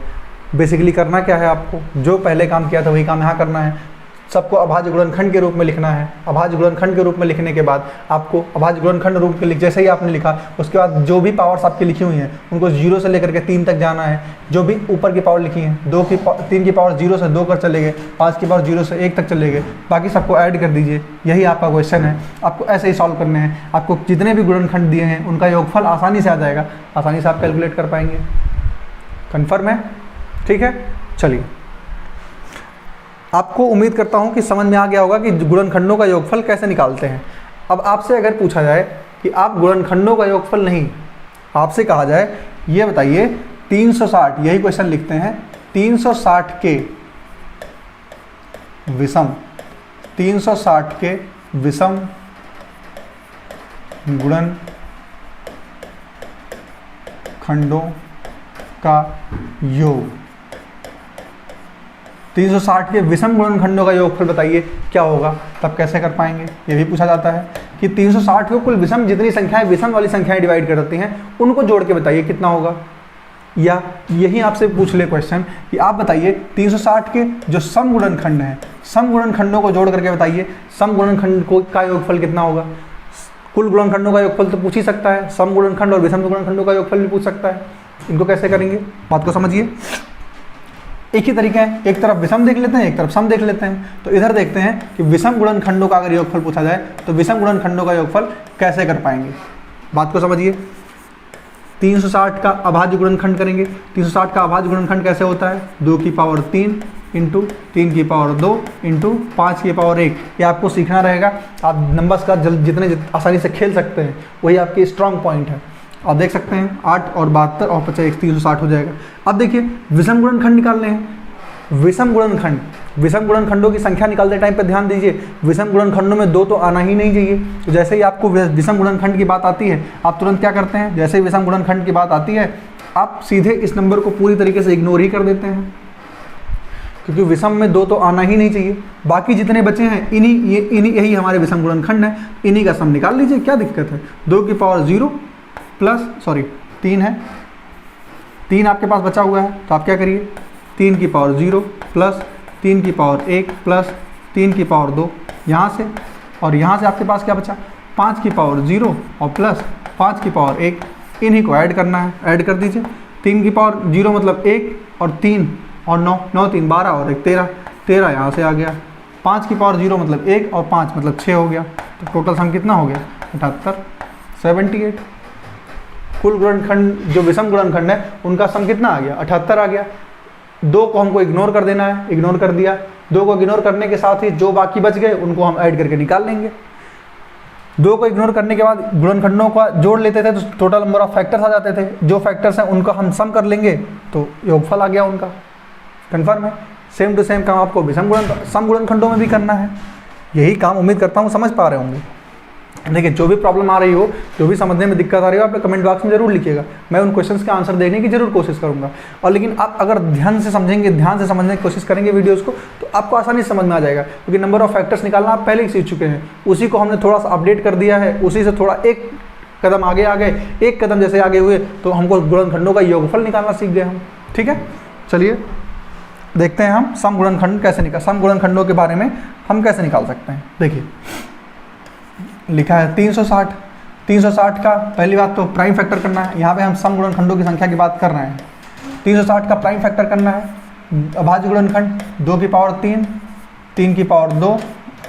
A: बेसिकली करना क्या है, आपको जो पहले काम किया था वही काम यहाँ करना है। सबको अभाज्य गुणनखंड के रूप में लिखना है। अभाज्य गुणनखंड के रूप में लिखने के बाद आपको अभाज्य गुणनखंड रूप के जैसे ही आपने लिखा, उसके बाद जो भी पावर्स आपकी लिखी हुई हैं उनको 0 से लेकर के 3 तक जाना है। जो भी ऊपर की पावर लिखी है, 3 की पावर 0 से 2 कर चले गए, 5 की पावर 0 से 1 तक चले गए, बाकी सबको ऐड कर दीजिए। यही आपका क्वेश्चन है, आपको ऐसे ही सॉल्व करने हैं। आपको जितने भी गुणनखंड दिए हैं उनका योगफल आसानी से आ जाएगा, आसानी से आप कैलकुलेट कर पाएंगे। कन्फर्म है? ठीक है, चलिए। आपको उम्मीद करता हूं कि समझ में आ गया होगा कि गुणनखंडों का योगफल कैसे निकालते हैं। अब आपसे अगर पूछा जाए कि आप गुणनखंडों का योगफल नहीं, आपसे कहा जाए ये बताइए 360, यही क्वेश्चन लिखते हैं, 360 के विषम, 360 के विषम गुणनखंडों का योग, 360 के विषम गुणनखंडों का योगफल बताइए क्या होगा। तो तब कैसे कर पाएंगे, ये भी पूछा जाता है कि 360 को कुल विषम जितनी संख्याएं विषम वाली संख्याएं डिवाइड कर देती हैं उनको जोड़ के बताइए कितना होगा। या यही आपसे पूछ ले क्वेश्चन कि आप बताइए 360 के जो सम गुणनखंड हैं, सम गुणनखंडों को जोड़ करके बताइए सम गुणनखंड को का योगफल कितना होगा। कुल गुणनखंडों का योगफल तो पूछ ही सकता है, सम गुणनखंड और विषम गुणनखंडों का योगफल भी पूछ सकता है। इनको कैसे करेंगे, बात को समझिए। एक ही तरीका है, एक तरफ विषम देख लेते हैं, एक तरफ सम देख लेते हैं। तो इधर देखते हैं कि विषम गुणनखंडों का अगर योगफल पूछा जाए तो विषम गुणनखंडों का योगफल कैसे कर पाएंगे, बात को समझिए। 360 का अभाज्य गुणनखंड करेंगे। 360 का अभाज्य गुणनखंड कैसे होता है, 2 की पावर 3 इंटू 3 की पावर 2 इंटू 5 की पावर 1। ये आपको सीखना रहेगा। आप नंबर्स का जितने आसानी से खेल सकते हैं वही आपकी स्ट्रॉन्ग पॉइंट है। आप देख सकते हैं 8 और 72 और 50 360 हो जाएगा। अब देखिए विषम गुणनखंड निकालने हैं। विषम गुणनखंडों की संख्या निकालते टाइम पे ध्यान दीजिए, विषम गुणनखंडों में 2 तो आना ही नहीं चाहिए। तो जैसे ही आपको विषम गुणनखंड की बात आती है आप तुरंत क्या करते हैं, जैसे ही विषम गुणनखंड की बात आती है आप सीधे इस नंबर को पूरी तरीके से इग्नोर ही कर देते हैं, क्योंकि विषम में 2 तो आना ही नहीं चाहिए। बाकी जितने बचे हैं यही हमारे विषम गुणनखंड हैं, इन्हीं का सम निकाल लीजिए, क्या दिक्कत है। 2 की पावर 0 प्लस 3 है, 3 आपके पास बचा हुआ है तो आप क्या करिए 3 की पावर 0 प्लस 3 की पावर 1 प्लस 3 की पावर 2 यहाँ से, और यहाँ से आपके पास क्या बचा 5 की पावर 0 और प्लस 5 की पावर 1, इन्हीं को ऐड करना है, ऐड कर दीजिए। 3 की पावर 0 मतलब 1 और 3 और 9, 9 3 12 और 1 13, 13 यहाँ से आ गया। 5 की पावर 0 मतलब 1 और 5 मतलब 6 हो गया। तो टोटल सम कितना हो गया 78, 78। कुल गुणनखंड जो विषम गुणनखंड है उनका सम कितना आ गया 78 आ गया। 2 को हमको इग्नोर कर देना है, इग्नोर कर दिया। 2 को इग्नोर करने के साथ ही जो बाकी बच गए उनको हम ऐड करके निकाल लेंगे। 2 को इग्नोर करने के बाद गुणनखंडों का जोड़ लेते थे तो टोटल नंबर ऑफ फैक्टर्स आ जाते थे। जो फैक्टर्स हैं उनको हम सम कर लेंगे तो योगफल आ गया उनका। कन्फर्म है। सेम टू सेम काम आपको सम गुणनखंडों में भी करना है। यही काम उम्मीद करता हूँ समझ पा रहे होंगे। देखिए जो भी प्रॉब्लम आ रही हो, जो भी समझने में दिक्कत आ रही हो, आप कमेंट बॉक्स में जरूर लिखिएगा। मैं उन क्वेश्चंस के आंसर देने की जरूर कोशिश करूंगा। और लेकिन आप अगर ध्यान से समझेंगे, ध्यान से समझने की कोशिश करेंगे वीडियोस को, तो आपको आसानी से समझ में आ जाएगा। क्योंकि नंबर ऑफ फैक्टर्स निकालना आप पहले ही सीख चुके हैं, उसी को हमने थोड़ा सा अपडेट कर दिया है, उसी से थोड़ा एक कदम आगे आ गए। एक कदम जैसे आगे हुए तो हमको गुणनखंडों का योगफल निकालना सीख गए हम। ठीक है, चलिए देखते हैं हम सम गुणनखंड कैसे सम गुणनखंडों के बारे में हम कैसे निकाल सकते हैं। देखिए लिखा है 360। 360 का पहली बात तो प्राइम फैक्टर करना है। यहाँ पे हम सम गुणनखंडों की संख्या की बात कर रहे हैं। 360 का प्राइम फैक्टर करना है। अभाज्य गुणनखंड 2 की पावर 3, 3 की पावर 2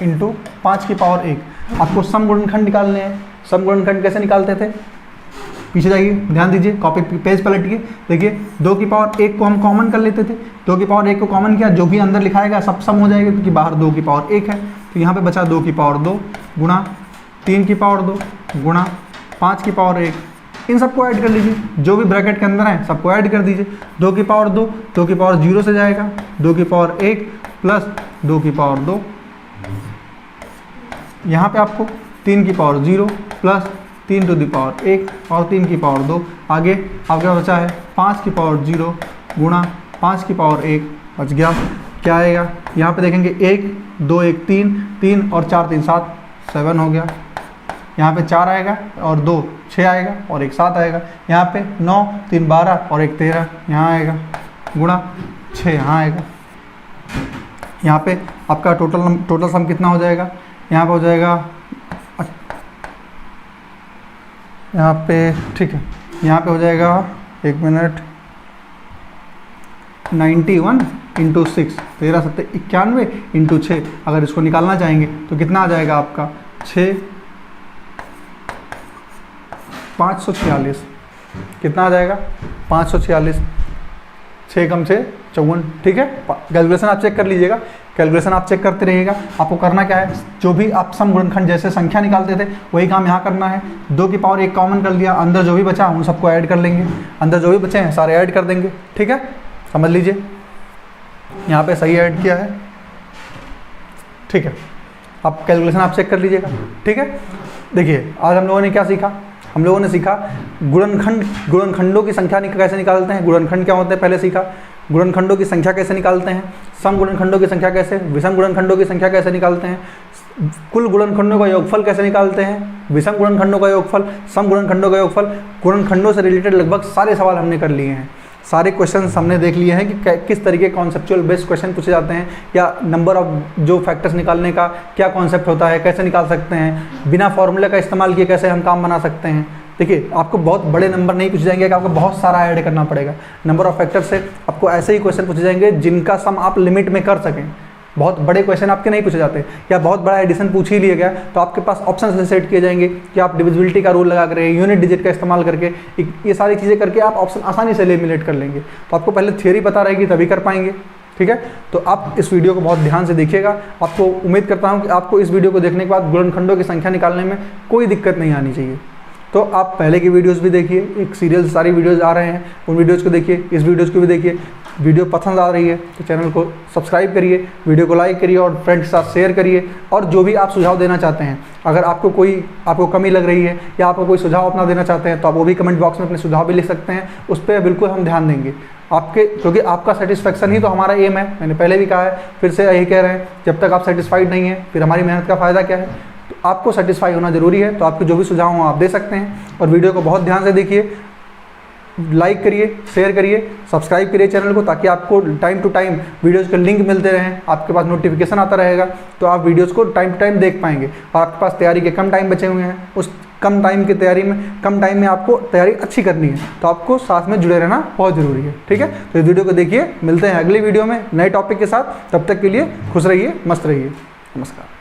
A: इंटू 5 की पावर 1। आपको सम गुणनखंड निकालने हैं। सम गुणनखंड कैसे निकालते थे, पीछे जाइए, ध्यान दीजिए, कॉपी पेज पलटिए। देखिए 2 की पावर 1 को हम कॉमन कर लेते थे। 2 की पावर 1 को कॉमन किया, जो भी अंदर लिखाएगा सब सम हो जाएगा, क्योंकि बाहर 2 की पावर 1 है। तो यहाँ पे बचा 2 की पावर 2 गुणा 3 की पावर 2 गुणा 5 की पावर 1। इन सबको ऐड कर लीजिए, जो भी ब्रैकेट के अंदर है सबको ऐड कर दीजिए। 2 की पावर 2, 2 की पावर 0 से जाएगा, 2 की पावर 1 प्लस 2 की पावर 2। यहाँ पे आपको 3 की power 0 plus 3 to the power 1 और 3 की पावर 2। आगे आपका बचा है 5 की पावर 0 गुणा 5 की पावर 1 बच गया। क्या आएगा यहाँ पे देखेंगे 1 2 1 3, 3 और 4 3 7, 7 हो गया। यहाँ पे 4 आएगा और 2 6 आएगा और 1 7 आएगा। यहाँ पे 9 3 12 और 1 13 यहाँ आएगा गुणा 6 यहाँ आएगा। यहाँ पे आपका टोटल सम कितना हो जाएगा, यहाँ पे हो जाएगा, यहाँ पे ठीक है, यहाँ पे हो जाएगा 1 मिनट 91 इंटू 6, 13 7 91 इंटू 6। अगर इसको निकालना चाहेंगे तो कितना आ जाएगा आपका 6 546। कितना आ जाएगा 546, 6 कम 6 54। ठीक है, कैलकुलेशन आप चेक कर लीजिएगा, कैलकुलेशन आप चेक करते रहिएगा। आपको करना क्या है, जो भी आप सम गुणनखंड जैसे संख्या निकालते थे वही काम यहाँ करना है। 2 की पावर 1 कॉमन कर लिया, अंदर जो भी बचा उन सबको ऐड कर लेंगे, अंदर जो भी बचे हैं सारे ऐड कर देंगे। ठीक है, समझ लीजिए, यहाँ पे सही ऐड किया है। ठीक है, आप कैलकुलेशन आप चेक कर लीजिएगा। ठीक है, देखिए आज हम लोगों ने क्या सीखा, हम लोगों ने सीखा गुणनखंडों की संख्या कैसे निकालते हैं, गुणनखंड क्या होते हैं पहले सीखा। गुणनखंडों की संख्या कैसे निकालते हैं, सम गुणनखंडों की संख्या कैसे, विषम गुणनखंडों की संख्या कैसे निकालते हैं, कुल गुणनखंडों का योगफल कैसे निकालते हैं, विषम गुणनखंडों का योगफल, सम गुणनखंडों का योगफल। गुणनखंडों से रिलेटेड लगभग सारे सवाल हमने कर लिए हैं, सारे क्वेश्चंस हमने देख लिए हैं कि किस तरीके कॉन्सेप्चुअल बेस्ड क्वेश्चन पूछे जाते हैं, या नंबर ऑफ जो फैक्टर्स निकालने का क्या कॉन्सेप्ट होता है, कैसे निकाल सकते हैं, बिना फॉर्मूले का इस्तेमाल किए कैसे हम काम बना सकते हैं। देखिए, आपको बहुत बड़े नंबर नहीं पूछे जाएंगे कि आपको बहुत सारा ऐड करना पड़ेगा। नंबर ऑफ फैक्टर से आपको ऐसे ही क्वेश्चन पूछे जाएंगे जिनका सम आप लिमिट में कर सकें। बहुत बड़े क्वेश्चन आपके नहीं पूछे जाते, या बहुत बड़ा एडिशन पूछ ही लिया गया तो आपके पास ऑप्शन से सेट किए जाएंगे कि आप डिविजिबिलिटी का रूल लगा कर, यूनिट डिजिट का इस्तेमाल करके, ये सारी चीज़ें करके आप ऑप्शन आसानी से एलिमिनेट कर लेंगे। तो आपको पहले थियोरी पता रहेगी तभी कर पाएंगे। ठीक है, तो आप इस वीडियो को बहुत ध्यान से देखिएगा। आपको उम्मीद करता हूँ कि आपको इस वीडियो को देखने के बाद गुणनखंडों की संख्या निकालने में कोई दिक्कत नहीं आनी चाहिए। तो आप पहले की वीडियोस भी देखिए, एक सीरियल से सारी वीडियोस आ रहे हैं, उन वीडियोस को देखिए, इस वीडियोस को भी देखिए। वीडियो पसंद आ रही है तो चैनल को सब्सक्राइब करिए, वीडियो को लाइक करिए और फ्रेंड्स के साथ शेयर करिए। और जो भी आप सुझाव देना चाहते हैं, अगर आपको कमी लग रही है या आपको कोई सुझाव अपना देना चाहते हैं तो आप वो भी कमेंट बॉक्स में अपने सुझाव भी लिख सकते हैं। उस पर बिल्कुल हम ध्यान देंगे क्योंकि आपका सेटिस्फैक्शन ही तो हमारा एम है। मैंने पहले भी कहा है, फिर से यही कह रहे हैं, जब तक आप सेटिस्फाइड नहीं है फिर हमारी मेहनत का फ़ायदा क्या है। तो आपको सेटिस्फाई होना जरूरी है। तो आपके जो भी सुझाव हों आप दे सकते हैं। और वीडियो को बहुत ध्यान से देखिए, लाइक करिए, शेयर करिए, सब्सक्राइब करिए चैनल को, ताकि आपको टाइम टू टाइम वीडियोज़ के लिंक मिलते रहें, आपके पास नोटिफिकेशन आता रहेगा, तो आप वीडियोज़ को टाइम टू टाइम देख पाएंगे। और आपके पास तैयारी के कम टाइम बचे हुए हैं, उस कम टाइम में आपको तैयारी अच्छी करनी है, तो आपको साथ में जुड़े रहना बहुत ज़रूरी है। ठीक है, तो इस वीडियो को देखिए, मिलते हैं अगली वीडियो में नए टॉपिक के साथ। तब तक के लिए खुश रहिए, मस्त रहिए, नमस्कार।